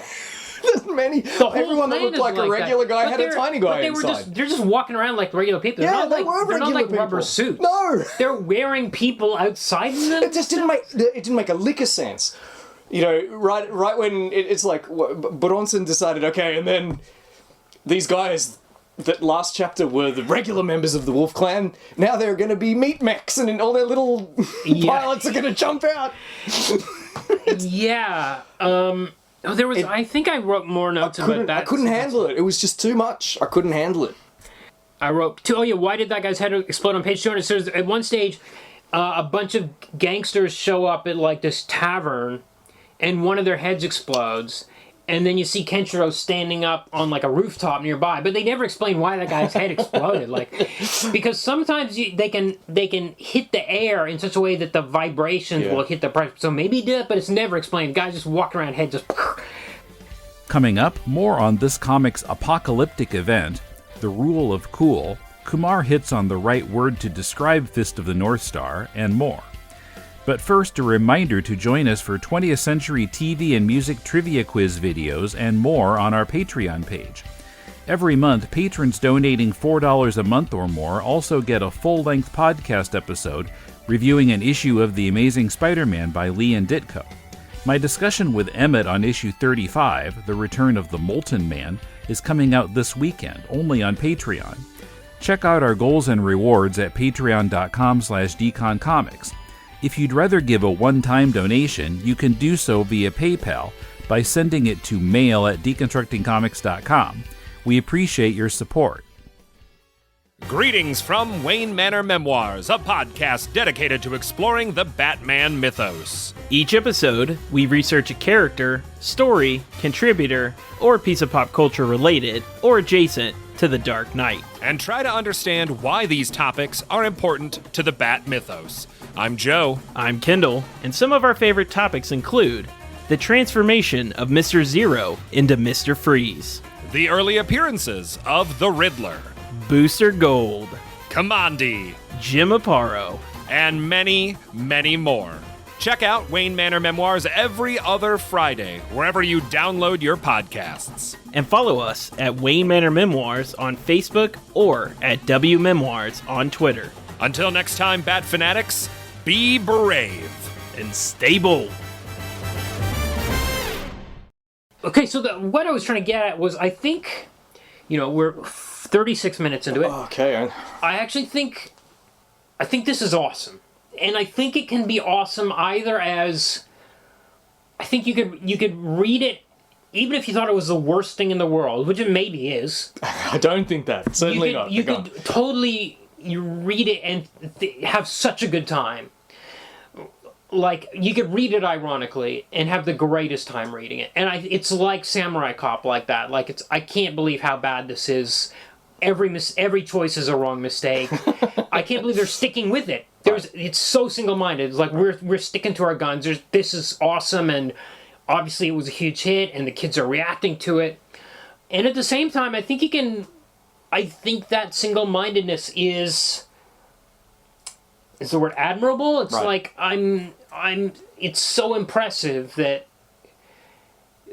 There's many. Everyone that looked like a regular guy had a tiny guy inside. They're just walking around like regular people. They're not like rubber suits. No. They're wearing people outside of them. It just didn't make a lick of sense. You know, right when it's like Buronson decided, okay, and then these guys that last chapter were the regular members of the Wolf Clan. Now they're going to be meat mechs, and all their little pilots are going to jump out. Yeah. There was. I think I wrote more notes about that. I couldn't handle it. It was just too much. I couldn't handle it. I wrote. Why did that guy's head explode on page 200? So at one stage, a bunch of gangsters show up at like this tavern, and one of their heads explodes. And then you see Kenshiro standing up on like a rooftop nearby, but they never explain why that guy's head exploded. Because sometimes they can hit the air in such a way that the vibrations will hit the pressure. So maybe he did it, but it's never explained. Guys just walking around, head just. Coming up, more on this comic's apocalyptic event, the rule of cool. Kumar hits on the right word to describe Fist of the North Star, and more. But first, a reminder to join us for 20th Century TV and music trivia quiz videos and more on our Patreon page. Every month, patrons donating $4 a month or more also get a full-length podcast episode reviewing an issue of The Amazing Spider-Man by Lee and Ditko. My discussion with Emmett on issue 35, The Return of the Molten Man, is coming out this weekend, only on Patreon. Check out our goals and rewards at patreon.com/deconcomics. If you'd rather give a one-time donation, you can do so via PayPal by sending it to mail@deconstructingcomics.com. We appreciate your support. Greetings from Wayne Manor Memoirs, a podcast dedicated to exploring the Batman mythos. Each episode, we research a character, story, contributor, or piece of pop culture related or adjacent to the Dark Knight, and try to understand why these topics are important to the Bat mythos. I'm Joe. I'm Kendall, and some of our favorite topics include the transformation of Mr. Zero into Mr. Freeze, the early appearances of the Riddler, Booster Gold, Kamandi, Jim Aparo, and many, many more. Check out Wayne Manor Memoirs every other Friday, wherever you download your podcasts. And follow us at Wayne Manor Memoirs on Facebook or at W Memoirs on Twitter. Until next time, Bat Fanatics, be brave. And stay bold. Okay, so what I was trying to get at was, I think, we're 36 minutes into it. Okay. I think this is awesome. And I think it can be awesome either as, I think you could read it even if you thought it was the worst thing in the world, which it maybe is. I don't think that. Certainly not. You could totally read it and have such a good time. Like, you could read it ironically and have the greatest time reading it. And it's like Samurai Cop like that. Like, I can't believe how bad this is. Every choice is a wrong mistake. I can't believe they're sticking with it. It's so single-minded. It's like we're sticking to our guns. This is awesome, and obviously it was a huge hit, and the kids are reacting to it. And at the same time, I think that single-mindedness is the word admirable. It's like it's so impressive that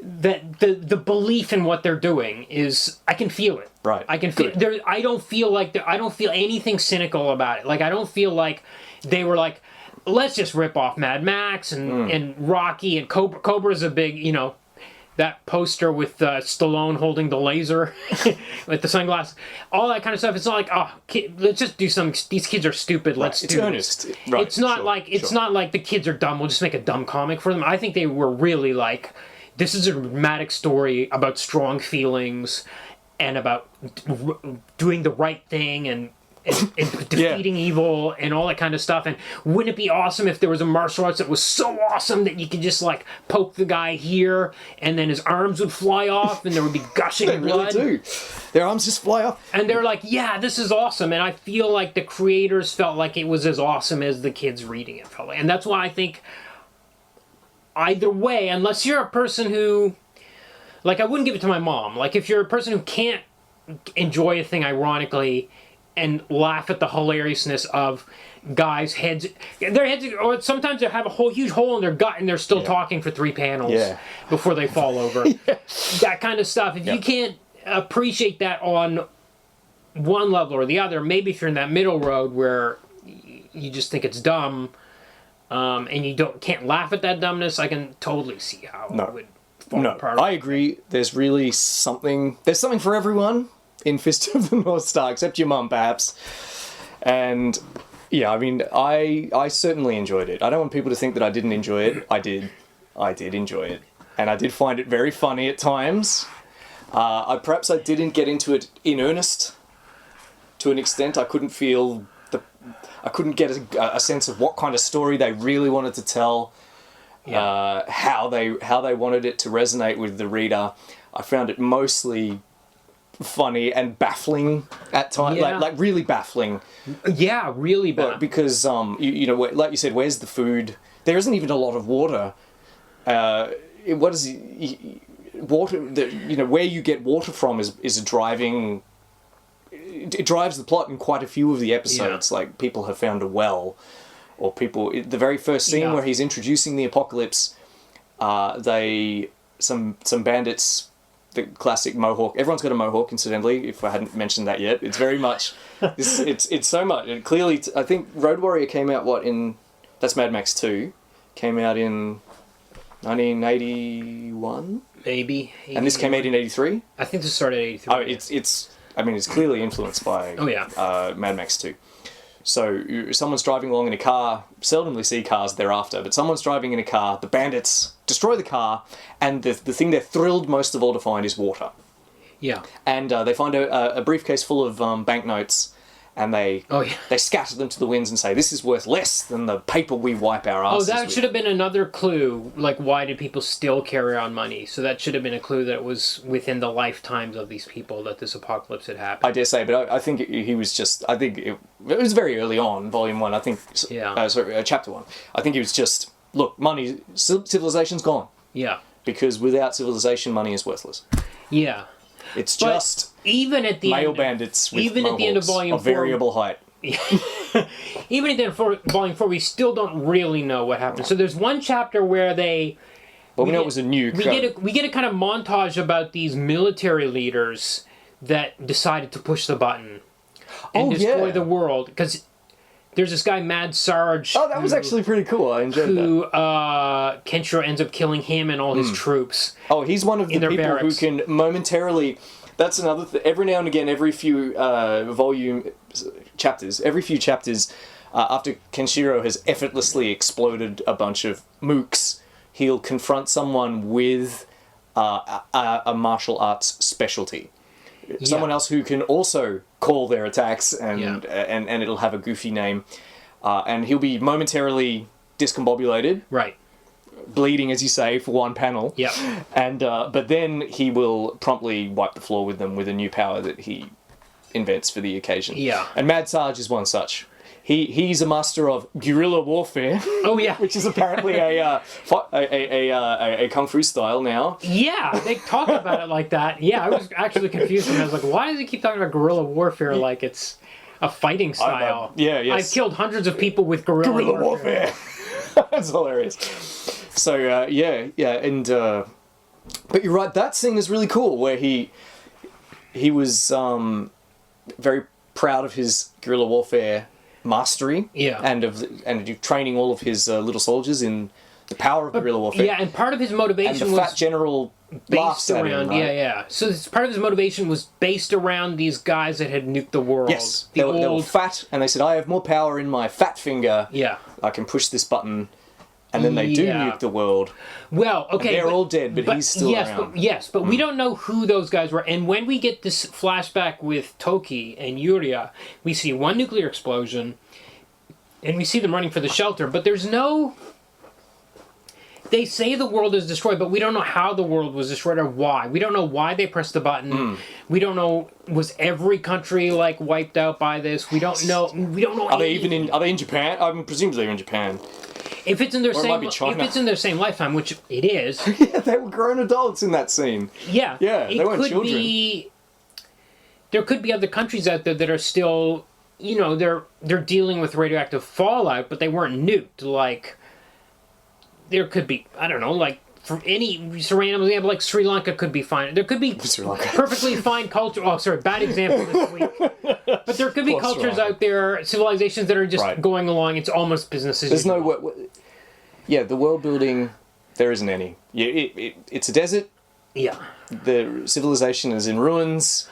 the belief in what they're doing is, I can feel it. Right. I can feel it. I don't feel anything cynical about it. Like, I don't feel like they were like, let's just rip off Mad Max and Rocky and Cobra. Cobra's a big, that poster with Stallone holding the laser with the sunglasses, all that kind of stuff. It's not like, let's just do some. These kids are stupid. Let's do earnest. This. Right. It's not not like the kids are dumb. We'll just make a dumb comic for them. I think they were really like, this is a dramatic story about strong feelings and about doing the right thing and defeating evil and all that kind of stuff. And wouldn't it be awesome if there was a martial arts that was so awesome that you could just like poke the guy here and then his arms would fly off and there would be gushing blood? They really do. Their arms just fly off. And they're like, yeah, this is awesome. And I feel like the creators felt like it was as awesome as the kids reading it felt like. And that's why I think either way, unless you're a person who, like, I wouldn't give it to my mom. Like, if you're a person who can't enjoy a thing ironically and laugh at the hilariousness of guys' heads, or sometimes they have a whole huge hole in their gut and they're still talking for 3 panels before they fall over. That kind of stuff. If you can't appreciate that on one level or the other, maybe if you're in that middle road where you just think it's dumb, and you can't laugh at that dumbness, I can totally see how it would fall apart. I agree. There's really something. There's something for everyone in Fist of the North Star, except your mum, perhaps. And yeah, I mean, I certainly enjoyed it. I don't want people to think that I didn't enjoy it. I did enjoy it, and I did find it very funny at times. Perhaps I didn't get into it in earnest to an extent. I couldn't feel I couldn't get a sense of what kind of story they really wanted to tell, how they wanted it to resonate with the reader. I found it mostly funny and baffling at times, like really baffling. Yeah, really bad. Because like you said, where's the food? There isn't even a lot of water. What is water? Where you get water from is a driving. It drives the plot in quite a few of the episodes. Like, people have found a well, or the very first scene where he's introducing the apocalypse, some bandits, the classic mohawk. Everyone's got a mohawk, incidentally, if I hadn't mentioned that yet. It's very much, it's so much. And clearly, I think Road Warrior came out, that's Mad Max 2, came out in 1981? Maybe. And this came out in 83? I think this started in 83. Oh, it's clearly influenced by Mad Max 2. So someone's driving along in a car, seldomly see cars thereafter, but someone's driving in a car, the bandits destroy the car, and the thing they're thrilled most of all to find is water. Yeah. And they find a briefcase full of banknotes, and they scatter them to the winds and say, this is worth less than the paper we wipe our asses with. Oh, that should have been another clue. Like, why did people still carry on money? So that should have been a clue that it was within the lifetimes of these people that this apocalypse had happened. I dare say, but I think he was just... I think it was very early on, Volume 1, I think... Chapter 1. I think he was just, look, money... Civilization's gone. Yeah. Because without civilization, money is worthless. Yeah. It's just even at the male bandits with even at the end of Volume 4, variable height. even in volume 4, we still don't really know what happened. So there's one chapter where they... Well, we know it was a nuke. We get a kind of montage about these military leaders that decided to push the button and destroy the world. Because there's this guy, Mad Sarge. Oh, that was actually pretty cool. I enjoyed that. Kenshiro ends up killing him and all his troops. Oh, he's one of the people barracks. who can momentarily... That's another thing. Every now and again, every few chapters, after Kenshiro has effortlessly exploded a bunch of mooks, he'll confront someone with a martial arts specialty. Yeah. Someone else who can also call their attacks, and it'll have a goofy name. And he'll be momentarily discombobulated. Right. Bleeding, as you say, for one panel. Yeah. And but then he will promptly wipe the floor with them with a new power that he invents for the occasion. Yeah. And Mad Sarge is one such. He's a master of guerrilla warfare. Oh yeah. Which is apparently a kung fu style now. Yeah, they talk about it like that. Yeah, I was actually confused when I was like, why does he keep talking about guerrilla warfare like it's a fighting style? I've killed hundreds of people with guerrilla warfare. That's hilarious. So and but you're right. That scene is really cool, where he was very proud of his guerrilla warfare mastery, and of training all of his little soldiers in the power of guerrilla warfare. Yeah, and part of his motivation was was fat general based around. Right? So part of his motivation was based around these guys that had nuked the world. Yes, they were fat, and they said, "I have more power in my fat finger. Yeah, I can push this button." And then they do nuke the world. Well, okay. And they're all dead, but he's still around. But we don't know who those guys were. And when we get this flashback with Toki and Yuria, we see one nuclear explosion, and we see them running for the shelter. But there's no... They say the world is destroyed, but we don't know how the world was destroyed or why. We don't know why they pressed the button. We don't know, was every country like wiped out by this? We don't know. We don't know. Are they in Japan? I presume they're in Japan. If it's in their same lifetime, which it is. Yeah, they were grown adults in that scene. Yeah. Yeah, they weren't children. There could be other countries out there that are still, they're dealing with radioactive fallout, but they weren't nuked. Like, there could be, I don't know, like, for any random example, like Sri Lanka could be fine. There could be perfectly fine culture. Oh, sorry, bad example this week. But there could be cultures out there, civilizations that are just going along. It's almost business as usual. There's no... the world building, there isn't any. It's a desert. Yeah. The civilization is in ruins.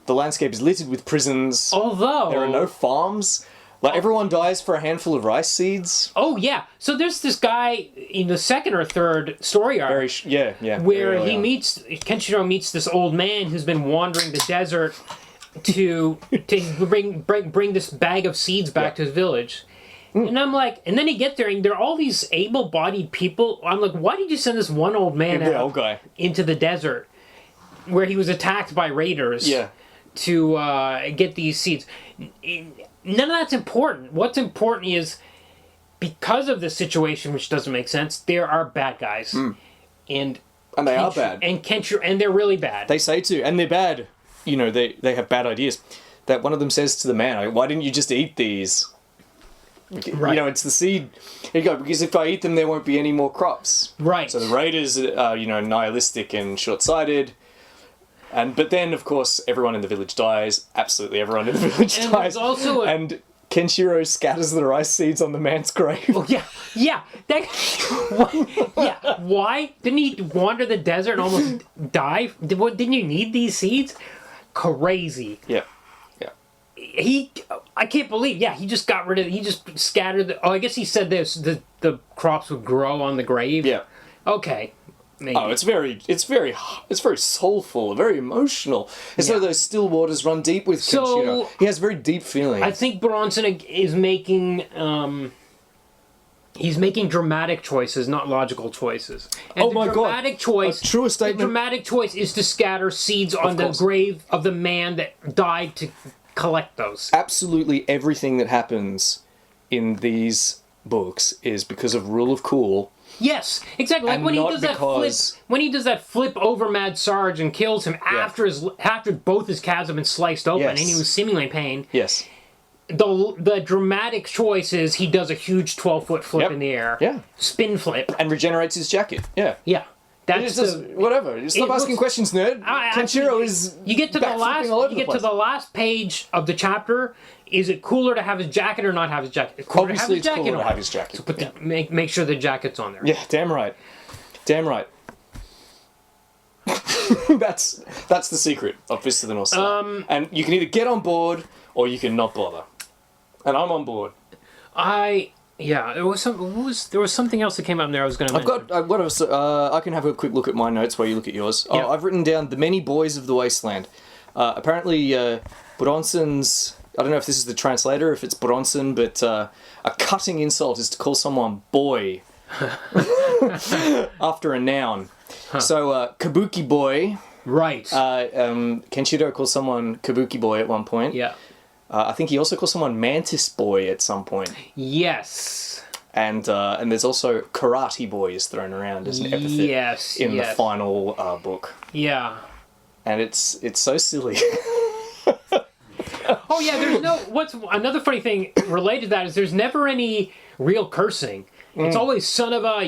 The landscape is littered with prisons. Although... There are no farms. Like, everyone dies for a handful of rice seeds. Oh, yeah. So there's this guy in the second or third story arc. Where Kenshiro meets this old man who's been wandering the desert to bring this bag of seeds back to his village. And I'm like, and then he gets there, and there are all these able-bodied people. I'm like, why did you send this one old man into the desert where he was attacked by raiders to get these seeds? None of that's important. What's important is, because of this situation, which doesn't make sense, there are bad guys. And they are bad. And they're really bad. They say to, and they're bad. They have bad ideas. That one of them says to the man, why didn't you just eat these? Right. It's the seed. There you go, because if I eat them, there won't be any more crops. Right. So the raiders are, nihilistic and short-sighted. But then, of course, everyone in the village dies. Absolutely everyone in the village dies. And Kenshiro scatters the rice seeds on the man's grave. Oh, yeah. Why? Didn't he wander the desert and almost die? Didn't you need these seeds? Crazy. Yeah. I can't believe, he just got rid of, he just scattered, I guess he said this, the crops would grow on the grave? Yeah. Okay. Maybe. Oh, it's very soulful, very emotional. As though those still waters run deep with Kenshiro. He has very deep feelings. I think Buronson is making, he's making dramatic choices, not logical choices. And a truest statement. The dramatic choice is to scatter seeds on the grave of the man that died to collect those. Absolutely everything that happens in these books is because of rule of cool. Yes, exactly. Like when he does that flip over Mad Sarge and kills him after both his calves have been sliced open and he was seemingly in pain. Yes. the dramatic choice is he does a huge 12-foot flip Yep. in the air. Yeah. Spin flip. And regenerates his jacket. Yeah. Yeah. It's just, whatever. Stop asking questions, nerd. Kenshiro is You get to the last. You get to the last page of the chapter. Is it cooler to have his jacket or not have his jacket? It's cooler Obviously, to have his jacket it's cooler to on. have his jacket. So put the, make sure the jacket's on there. Yeah, damn right. Damn right. that's the secret of Fist of the North Star. And you can either get on board or you can not bother. And I'm on board. There was something else that came up in there I was going to mention. I can have a quick look at my notes while you look at yours. Yeah. I've written down The Many Boys of the Wasteland. Apparently, Buronson's... I don't know if this is the translator, if it's Buronson, but a cutting insult is to call someone boy after a noun. Huh. So, Kabuki boy. Right. Kenshiro calls someone Kabuki boy at one point. Yeah. I think he also calls someone Mantis boy at some point. Yes. And there's also Karate boy is thrown around as an epithet in the final book. Yeah. And it's so silly. Oh yeah, there's no. What's another funny thing related to that is there's never any real cursing. It's always son of a,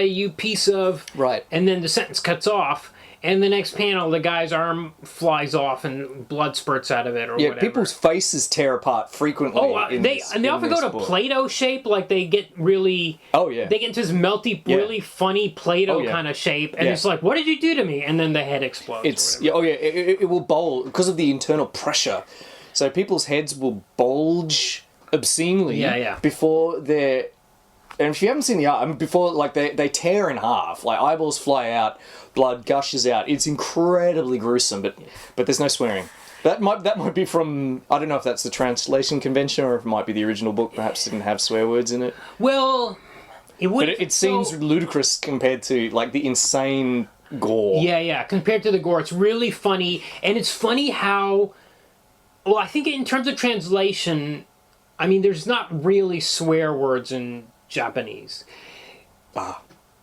you piece of. Right. And then the sentence cuts off, and the next panel, the guy's arm flies off and blood spurts out of it, or whatever. Yeah, people's faces tear apart frequently. They often go to Play-Doh shape, like they get really. Oh yeah. They get into this melty, really funny Play-Doh kind of shape, and it's like, what did you do to me? And then the head explodes. It will bulge because of the internal pressure. So people's heads will bulge obscenely before they're... And if you haven't seen the art, I mean, before, like, they tear in half. Like, eyeballs fly out, blood gushes out. It's incredibly gruesome, but there's no swearing. That might be from... I don't know if that's the translation convention or if it might be the original book perhaps didn't have swear words in it. Well, it would... But it seems ludicrous compared to, like, the insane gore. Yeah, compared to the gore. It's really funny. And it's funny how... Well, I think in terms of translation, I mean, there's not really swear words in Japanese. And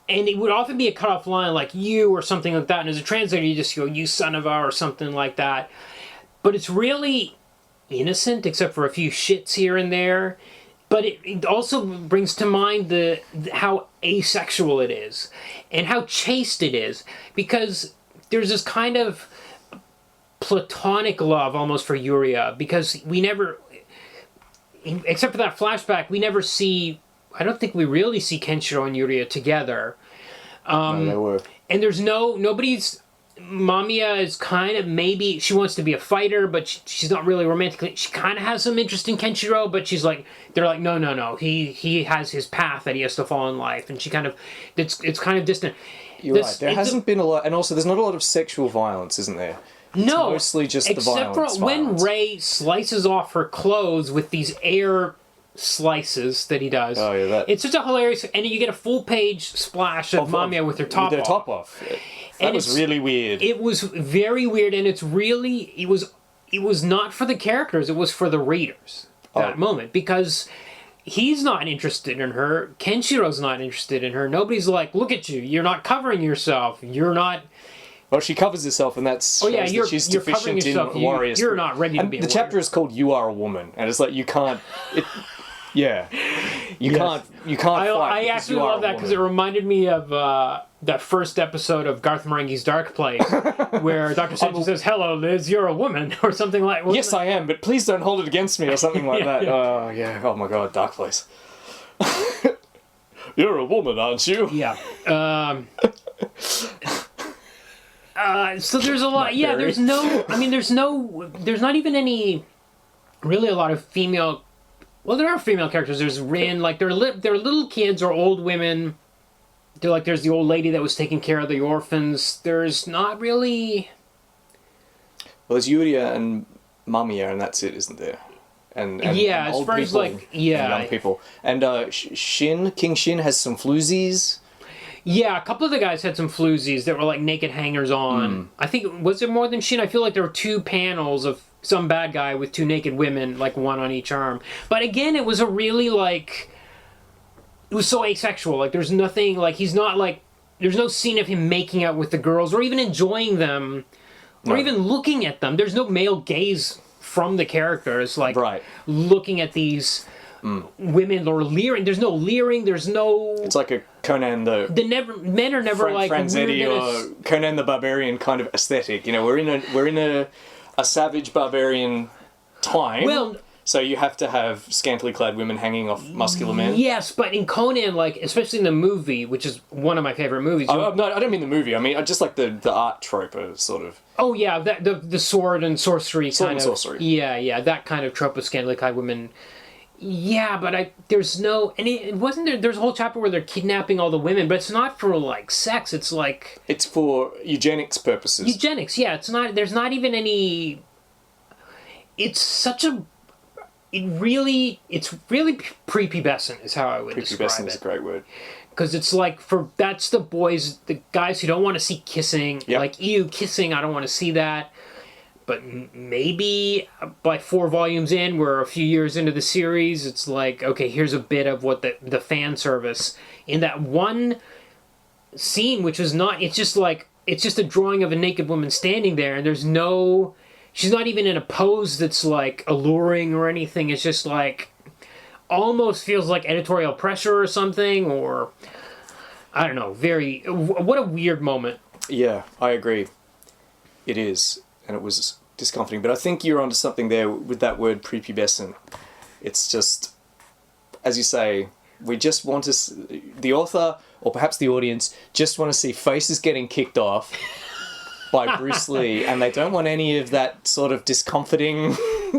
it would often be a cut-off line like you or something like that. And as a translator, you just go, you son of a, or something like that. But it's really innocent, except for a few shits here and there. But it also brings to mind how asexual it is. And how chaste it is. Because there's this kind of platonic love almost for Yuria, because we never, except for that flashback, we never see, I don't think we really see Kenshiro and Yuria together. No, they were. And there's nobody's, Mamiya is kind of, maybe she wants to be a fighter, but she's not really romantically, she kind of has some interest in Kenshiro, but she's like, they're like, no, he has his path that he has to follow in life, and she kind of, it's kind of distant. You're right, there hasn't been a lot, and also there's not a lot of sexual violence, isn't there? No, mostly just the violence. Except for when Ray slices off her clothes with these air slices that he does. Oh yeah, that. It's such a hilarious, and you get a full page splash of Mamiya with her top off. That was really weird. It was very weird, and it was not for the characters. It was for the readers that moment, because he's not interested in her. Kenshiro's not interested in her. Nobody's like, look at you. You're not covering yourself. You're not. Well, she covers herself, and that's she's deficient in warrior. You're not ready to be a warrior. The chapter is called "You Are a Woman," and it's like you can't. You can't fight. I actually love that because it reminded me of that first episode of Garth Marenghi's Dark Place, where Dr. Satan says, "Hello, Liz, you're a woman," or something like. Yes, I am, but please don't hold it against me, or something like that. Oh yeah. Oh my God, Dark Place. You're a woman, aren't you? Yeah. So there's a lot. Yeah, there's not even any. Really, a lot of female. Well, there are female characters. There's Rin. Like they're little kids or old women. There's the old lady that was taking care of the orphans. There's not really. Well, there's Yuria and Mamiya, and that's it, isn't there? And as old far people as like and young people. And King Shin has some floozies. Yeah, a couple of the guys had some floozies that were like naked hangers-on. I think, was there more than Shin? I feel like there were 2 panels of some bad guy with 2 naked women, like one on each arm. But again, it was a really like, it was so asexual. Like there's nothing, like he's not like, there's no scene of him making out with the girls or even enjoying them or even looking at them. There's no male gaze from the characters, like Right. looking at these women or leering. There's no leering. There's no. It's like a Conan Men are never like Franzetti we're gonna or Conan the Barbarian kind of aesthetic. You know, we're in a savage barbarian time. Well, so you have to have scantily clad women hanging off muscular men. yes, but in Conan, like especially in the movie, which is one of my favorite movies. No, I don't mean the movie. I mean, I just like the art trope of sort of. Oh yeah, the sword and sorcery Sword kind and of. sorcery. Yeah, that kind of trope of scantily clad women. Yeah, but there's no, and it wasn't there. There's a whole chapter where they're kidnapping all the women, but it's not for like sex. It's like It's for eugenics purposes. eugenics. Yeah, it's not. There's not even any. It's such a. It's really prepubescent is how I would describe Prepubescent is a it. great word. Because it's like that's the boys, the guys who don't want to see kissing. Yep. Like ew, kissing. I don't want to see that. But maybe by 4 volumes in, we're a few years into the series, it's like, okay, here's a bit of what the fan service in that one scene, which was not. It's just a drawing of a naked woman standing there, and there's no. She's not even in a pose that's like alluring or anything. It's just like almost feels like editorial pressure or something, or I don't know. What a weird moment. Yeah, I agree. It is. And it was discomforting. But I think you're onto something there with that word prepubescent. It's just, as you say, we just want to... The author, or perhaps the audience, just want to see faces getting kicked off by Bruce Lee, and they don't want any of that sort of discomforting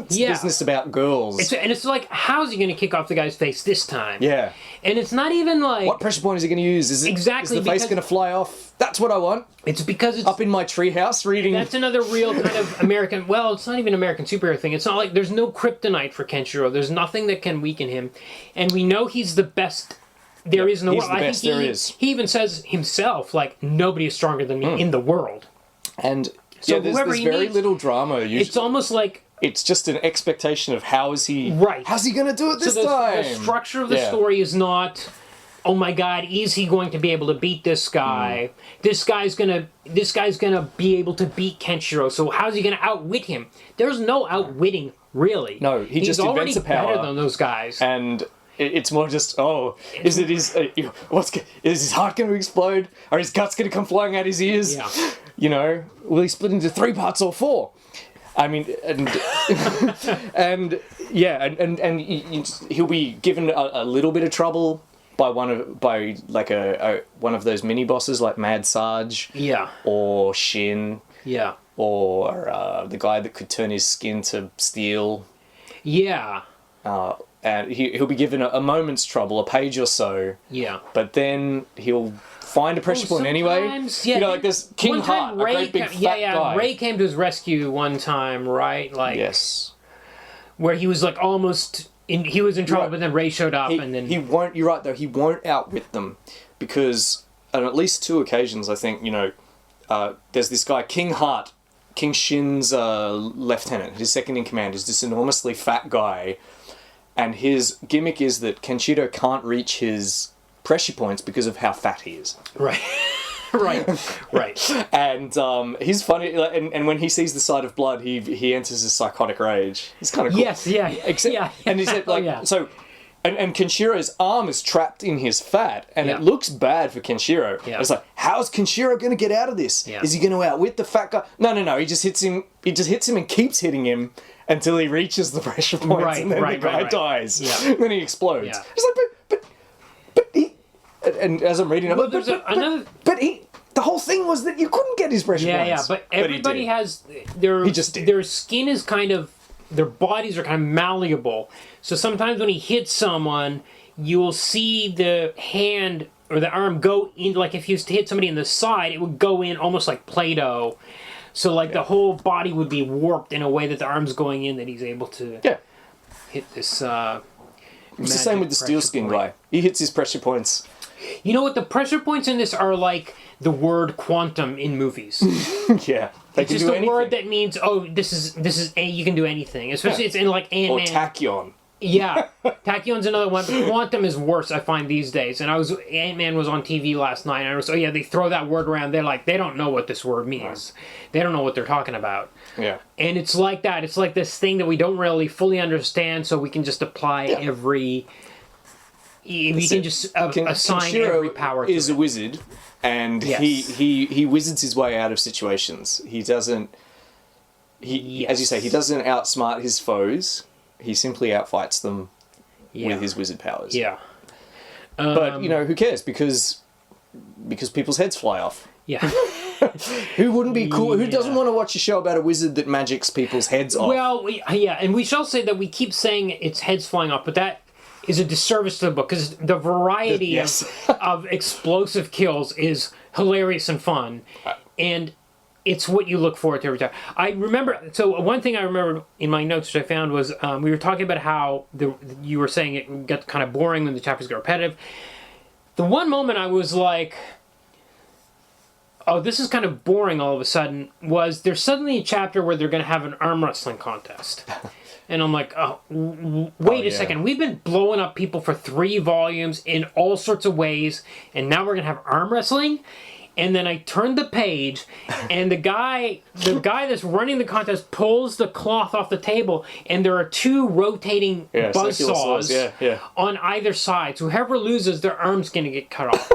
business about girls. It's like, how's he going to kick off the guy's face this time? Yeah. And it's not even like... What pressure point is he going to use? Is the face going to fly off? That's what I want. It's because it's... Up in my treehouse reading... That's another real kind of American... Well, it's not even an American superhero thing. It's not like... There's no kryptonite for Kenshiro. There's nothing that can weaken him. And we know he's the best there is in the world. He's the best there is. He even says himself, like, nobody is stronger than me in the world. And so there's whoever very needs, little drama. Usually. It's almost like... It's just an expectation of how's he going to do it this time? The structure of the story is not, oh my god, is he going to be able to beat this guy? This guy's gonna be able to beat Kenshiro. So how's he gonna outwit him? There's no outwitting, really. No, he's just invents a power. Better than those guys. And it's more just, is his heart going to explode? Are his guts going to come flying out his ears? Yeah. You know, will he split into 3 parts or 4? I mean, and he'll be given a little bit of trouble by one of those mini bosses like Mad Sarge, or Shin, or the guy that could turn his skin to steel, and he'll be given a moment's trouble, a page or so, but then he'll find a pressure point anyway. You know, like this King Hart, a great big fat guy. Ray came to his rescue one time, right? Like, yes. Where he was like almost he was in trouble, but then Ray showed up, and then he won't. You're right though. He won't outwit them because on at least 2 occasions, I think, there's this guy King Hart, King Shin's lieutenant, his second in command, is this enormously fat guy, and his gimmick is that Kenshiro can't reach his pressure points because of how fat he is. Right. right. And he's funny, and when he sees the sight of blood, he enters a psychotic rage. It's kind of cool. Yes, yeah. And he said, so, and Kenshiro's arm is trapped in his fat, and it looks bad for Kenshiro. Yeah. It's like, how's Kenshiro going to get out of this? Yeah. Is he going to outwit the fat guy? No. He just hits him. He just hits him and keeps hitting him until he reaches the pressure points, and then the guy dies. Yeah. And then he explodes. Yeah. It's like, but he. And as I'm reading, the whole thing was that you couldn't get his pressure points. Yeah, but everybody has their skin is kind of, their bodies are kind of malleable. So sometimes when he hits someone, you will see the hand or the arm go in, like if he was to hit somebody in the side, it would go in almost like Play-Doh. So the whole body would be warped in a way that the arm's going in, that he's able to hit this. It's the same with the steel skin guy. He hits his pressure points. You know what? The pressure points in this are like the word quantum in movies. Yeah, they it's can just do a anything. word that means, this is you can do anything. Especially it's in like Ant-Man. Or tachyon. Yeah, Tachyon's another one, but quantum is worse, I find, these days. And Ant-Man was on TV last night, and I was, oh yeah, they throw that word around. They're like, they don't know what this word means. They don't know what they're talking about. Yeah. And it's like that. It's like this thing that we don't really fully understand, so we can just apply every... We can just assign every power to it. Is a wizard, and he wizards his way out of situations. He doesn't... As you say, he doesn't outsmart his foes. He simply outfights them with his wizard powers. Yeah. But, who cares? Because people's heads fly off. Yeah. Who wouldn't be cool? Who doesn't want to watch a show about a wizard that magics people's heads off? Well, and we shall say that we keep saying it's heads flying off, but that is a disservice to the book, because the variety of explosive kills is hilarious and fun. And... it's what you look forward to every time. I remember, so one thing I remember in my notes which I found was we were talking about how you were saying it got kind of boring when the chapters got repetitive. The one moment I was like, oh, this is kind of boring all of a sudden, was there's suddenly a chapter where they're going to have an arm wrestling contest. And I'm like, oh, wait a second. We've been blowing up people for 3 volumes in all sorts of ways, and now we're going to have arm wrestling? And then I turned the page, and the guy that's running the contest pulls the cloth off the table, and there are 2 rotating buzzsaws on either side. So whoever loses, their arm's going to get cut off.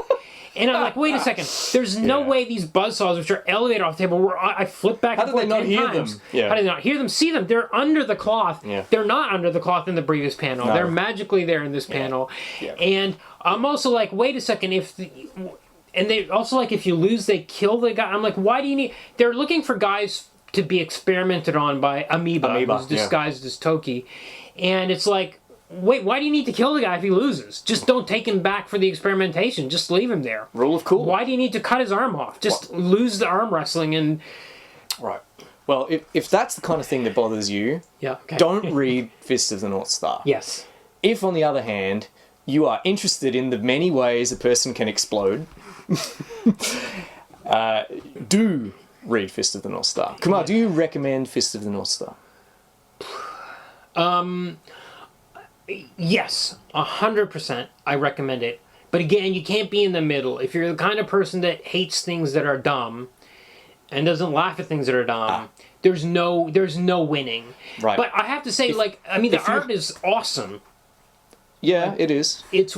And I'm like, wait a second. There's no way these buzzsaws, which are elevated off the table, I flip back and forth 10 times. How did they not hear them? Yeah. How did they not hear them? See them. They're under the cloth. Yeah. They're not under the cloth in the previous panel. No. They're magically there in this panel. Yeah. And I'm also like, wait a second. And they also, like, if you lose, they kill the guy. I'm like, why do you need... They're looking for guys to be experimented on by Amoeba who's disguised as Toki. And it's like, wait, why do you need to kill the guy if he loses? Just don't take him back for the experimentation. Just leave him there. Rule of cool. Why do you need to cut his arm off? Just lose the arm wrestling and... Right. Well, if that's the kind of thing that bothers you, don't read Fist of the North Star. Yes. If, on the other hand, you are interested in the many ways a person can explode... do read Fist of the North Star. Kumar, do you recommend Fist of the North Star? Yes, 100%. I recommend it. But again, you can't be in the middle. If you're the kind of person that hates things that are dumb and doesn't laugh at things that are dumb, there's no winning. Right. But I have to say, the art is awesome. Yeah, it is. It's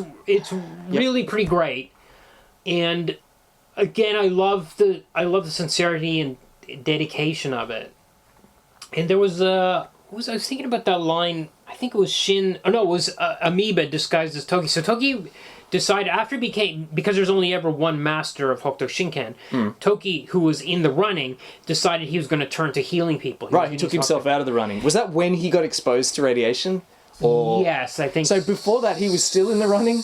really pretty great. And again, I love the sincerity and dedication of it. And there was I was thinking about that line. I think it was Amoeba disguised as Toki. So Toki decided after because there's only ever one master of Hokuto Shinken. Toki, who was in the running, decided he was going to turn to healing people. He took himself out of the running. Was that when he got exposed to radiation? Or... Yes, I think so. Before that, he was still in the running.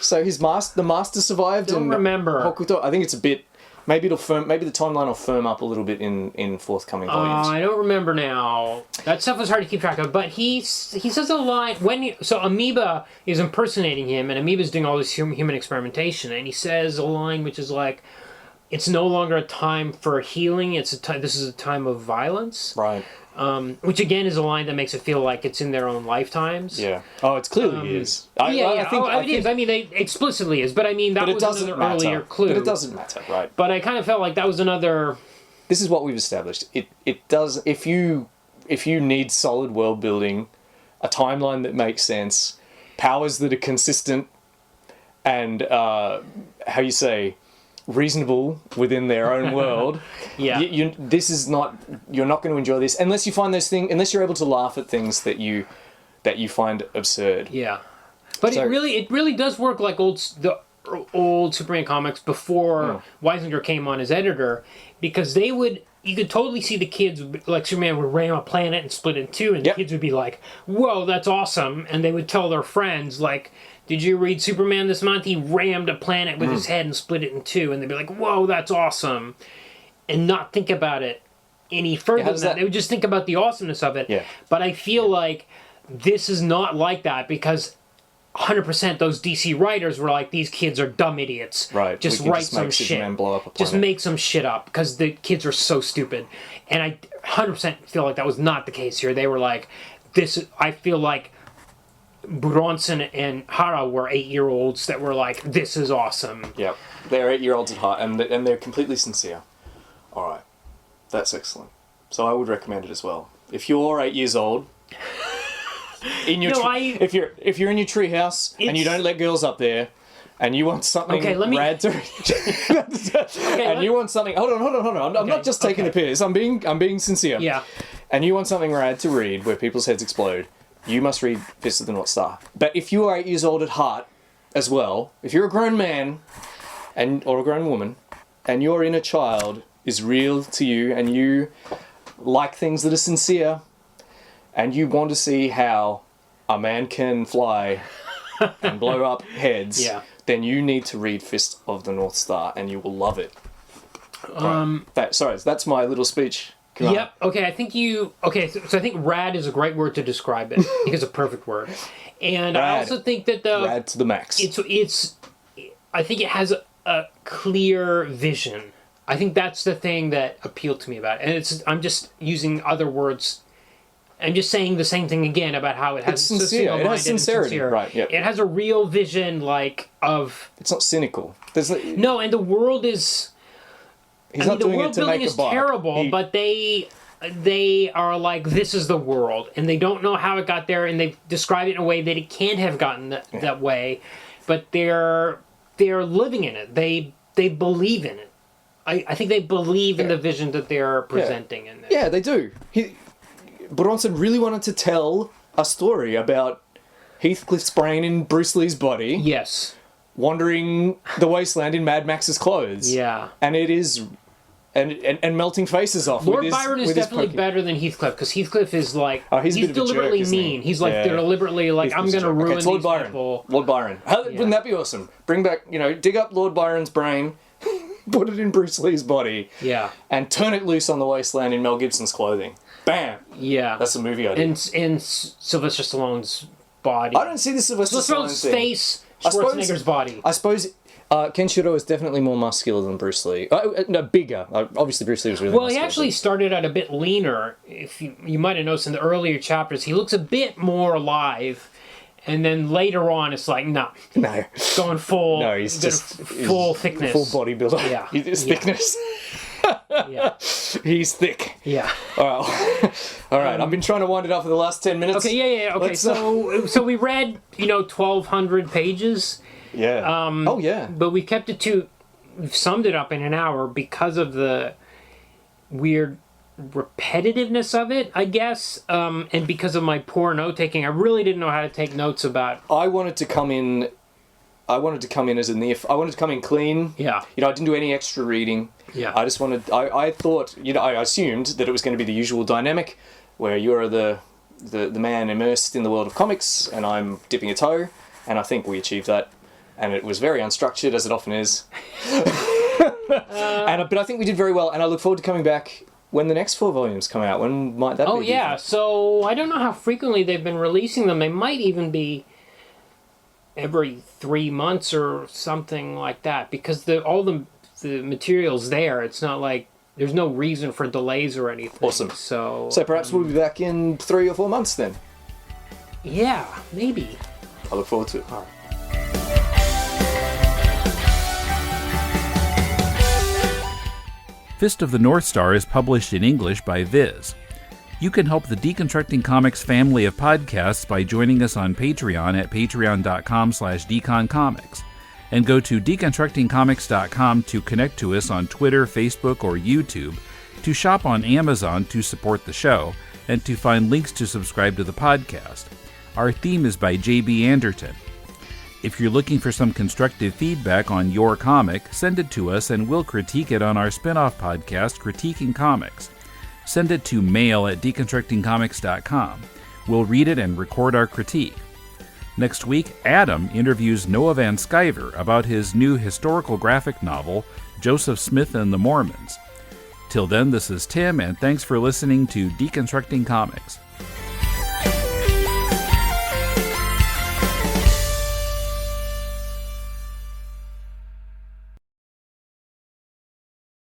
So the master survived. I don't remember. Hokuto, I think it's a bit. Maybe the timeline will firm up a little bit in forthcoming volumes. I don't remember now. That stuff was hard to keep track of. But he says a line so Amoeba is impersonating him, and Amoeba's doing all this human experimentation, and he says a line which is like, "It's no longer a time for healing. This is a time of violence." Right. Which again is a line that makes it feel like it's in their own lifetimes. Yeah. Oh, it's clearly is. I think it is. I mean, they explicitly is, but I mean that was another earlier clue. But it doesn't matter, right? But I kind of felt like that was another. This is what we've established. It does. If you need solid world building, a timeline that makes sense, powers that are consistent, and reasonable within their own world. You're not going to enjoy this unless you find those things. Unless you're able to laugh at things that you find absurd. Yeah, but it really does work like the old Superman comics before Weisinger came on as editor, because you could totally see the kids, like Superman would ram a planet and split it in 2, and the kids would be like, "Whoa, that's awesome!" And they would tell their friends like, "Did you read Superman this month? He rammed a planet with his head and split it in 2." And they'd be like, "Whoa, that's awesome," and not think about it any further than that. They would just think about the awesomeness of it. Yeah. But I feel like this is not like that, because 100% those DC writers were like, these kids are dumb idiots. Right. Just write some shit. Blow up a planet. Just make some shit up, because the kids are so stupid. And I 100% feel like that was not the case here. They were like, I feel like Buronson and Hara were 8-year-olds that were like, this is awesome. Yeah, they're 8-year-olds at heart, and they're completely sincere. All right, that's excellent. So I would recommend it as well. If you're 8 years old, in your if you're in your treehouse and you don't let girls up there, and you want something rad to read, you want something. Hold on. I'm not just taking the piss. I'm being sincere. Yeah. And you want something rad to read where people's heads explode, you must read Fist of the North Star. But if you are 8 years old at heart, as well, if you're a grown man or a grown woman, and your inner child is real to you, and you like things that are sincere, and you want to see how a man can fly and blow up heads, then you need to read Fist of the North Star, and you will love it. That's my little speech. Yep. Okay. I think so I think rad is a great word to describe it. I think it's a perfect word, and rad. I also think that rad to the max. I think it has a clear vision. I think that's the thing that appealed to me about it. And I'm just using other words. I'm just saying the same thing again about how it has it's sincere. It has sincerity, right? Yep. It has a real vision, of. It's not cynical. No, and the world is. He's not doing it to make a buck. The world building is terrible, but they are like, this is the world, and they don't know how it got there, and they describe it in a way that it can't have gotten that way, but they're living in it. They believe in it. I think they believe in the vision that they're presenting in this. Yeah, they do. Buronson really wanted to tell a story about Heathcliff's brain in Bruce Lee's body. Yes. Wandering the wasteland in Mad Max's clothes. Yeah. And it is... And melting faces off. Lord Byron is definitely better than Heathcliff, because Heathcliff is like... he's deliberately mean. He's like, they're deliberately like, I'm going to ruin these people. Lord Byron. Wouldn't that be awesome? Bring back, dig up Lord Byron's brain, put it in Bruce Lee's body, and turn it loose on the wasteland in Mel Gibson's clothing. Bam! Yeah. That's a movie idea. And Sylvester Stallone's body. I don't see the Sylvester Stallone's face, Schwarzenegger's body. I suppose... Kenshiro is definitely more muscular than Bruce Lee. No, bigger. Obviously, Bruce Lee was really muscular. Well, he actually started out a bit leaner. If you might have noticed in the earlier chapters, he looks a bit more alive. And then later on, it's like, no. Going full... No, he's just... Full thickness. Full bodybuilder. Yeah. His thickness. Yeah. He's thick. Yeah. All right. I've been trying to wind it up for the last 10 minutes. Okay, yeah. Okay, so we read, 1,200 pages. Yeah. But we kept it we've summed it up in an hour because of the weird repetitiveness of it, I guess, and because of my poor note taking. I really didn't know how to take notes about. I wanted to come in as a neophyte. I wanted to come in clean. Yeah. I didn't do any extra reading. Yeah. I just wanted. I thought. I assumed that it was going to be the usual dynamic, where you're the man immersed in the world of comics, and I'm dipping a toe, and I think we achieved that. And it was very unstructured, as it often is. But I think we did very well, and I look forward to coming back when the next 4 volumes come out. When might that be? Oh, yeah. So I don't know how frequently they've been releasing them. They might even be every 3 months or something like that, because all the material's there. It's not like there's no reason for delays or anything. Awesome. So perhaps we'll be back in 3 or 4 months then. Yeah, maybe. I look forward to it. All right. Fist of the North Star is published in English by Viz. You can help the Deconstructing Comics family of podcasts by joining us on Patreon at patreon.com/deconcomics. And go to deconstructingcomics.com to connect to us on Twitter, Facebook, or YouTube, to shop on Amazon to support the show, and to find links to subscribe to the podcast. Our theme is by J.B. Anderton. If you're looking for some constructive feedback on your comic, send it to us and we'll critique it on our spin-off podcast, Critiquing Comics. Send it to mail@deconstructingcomics.com. We'll read it and record our critique. Next week, Adam interviews Noah Van Sciver about his new historical graphic novel, Joseph Smith and the Mormons. Till then, this is Tim, and thanks for listening to Deconstructing Comics.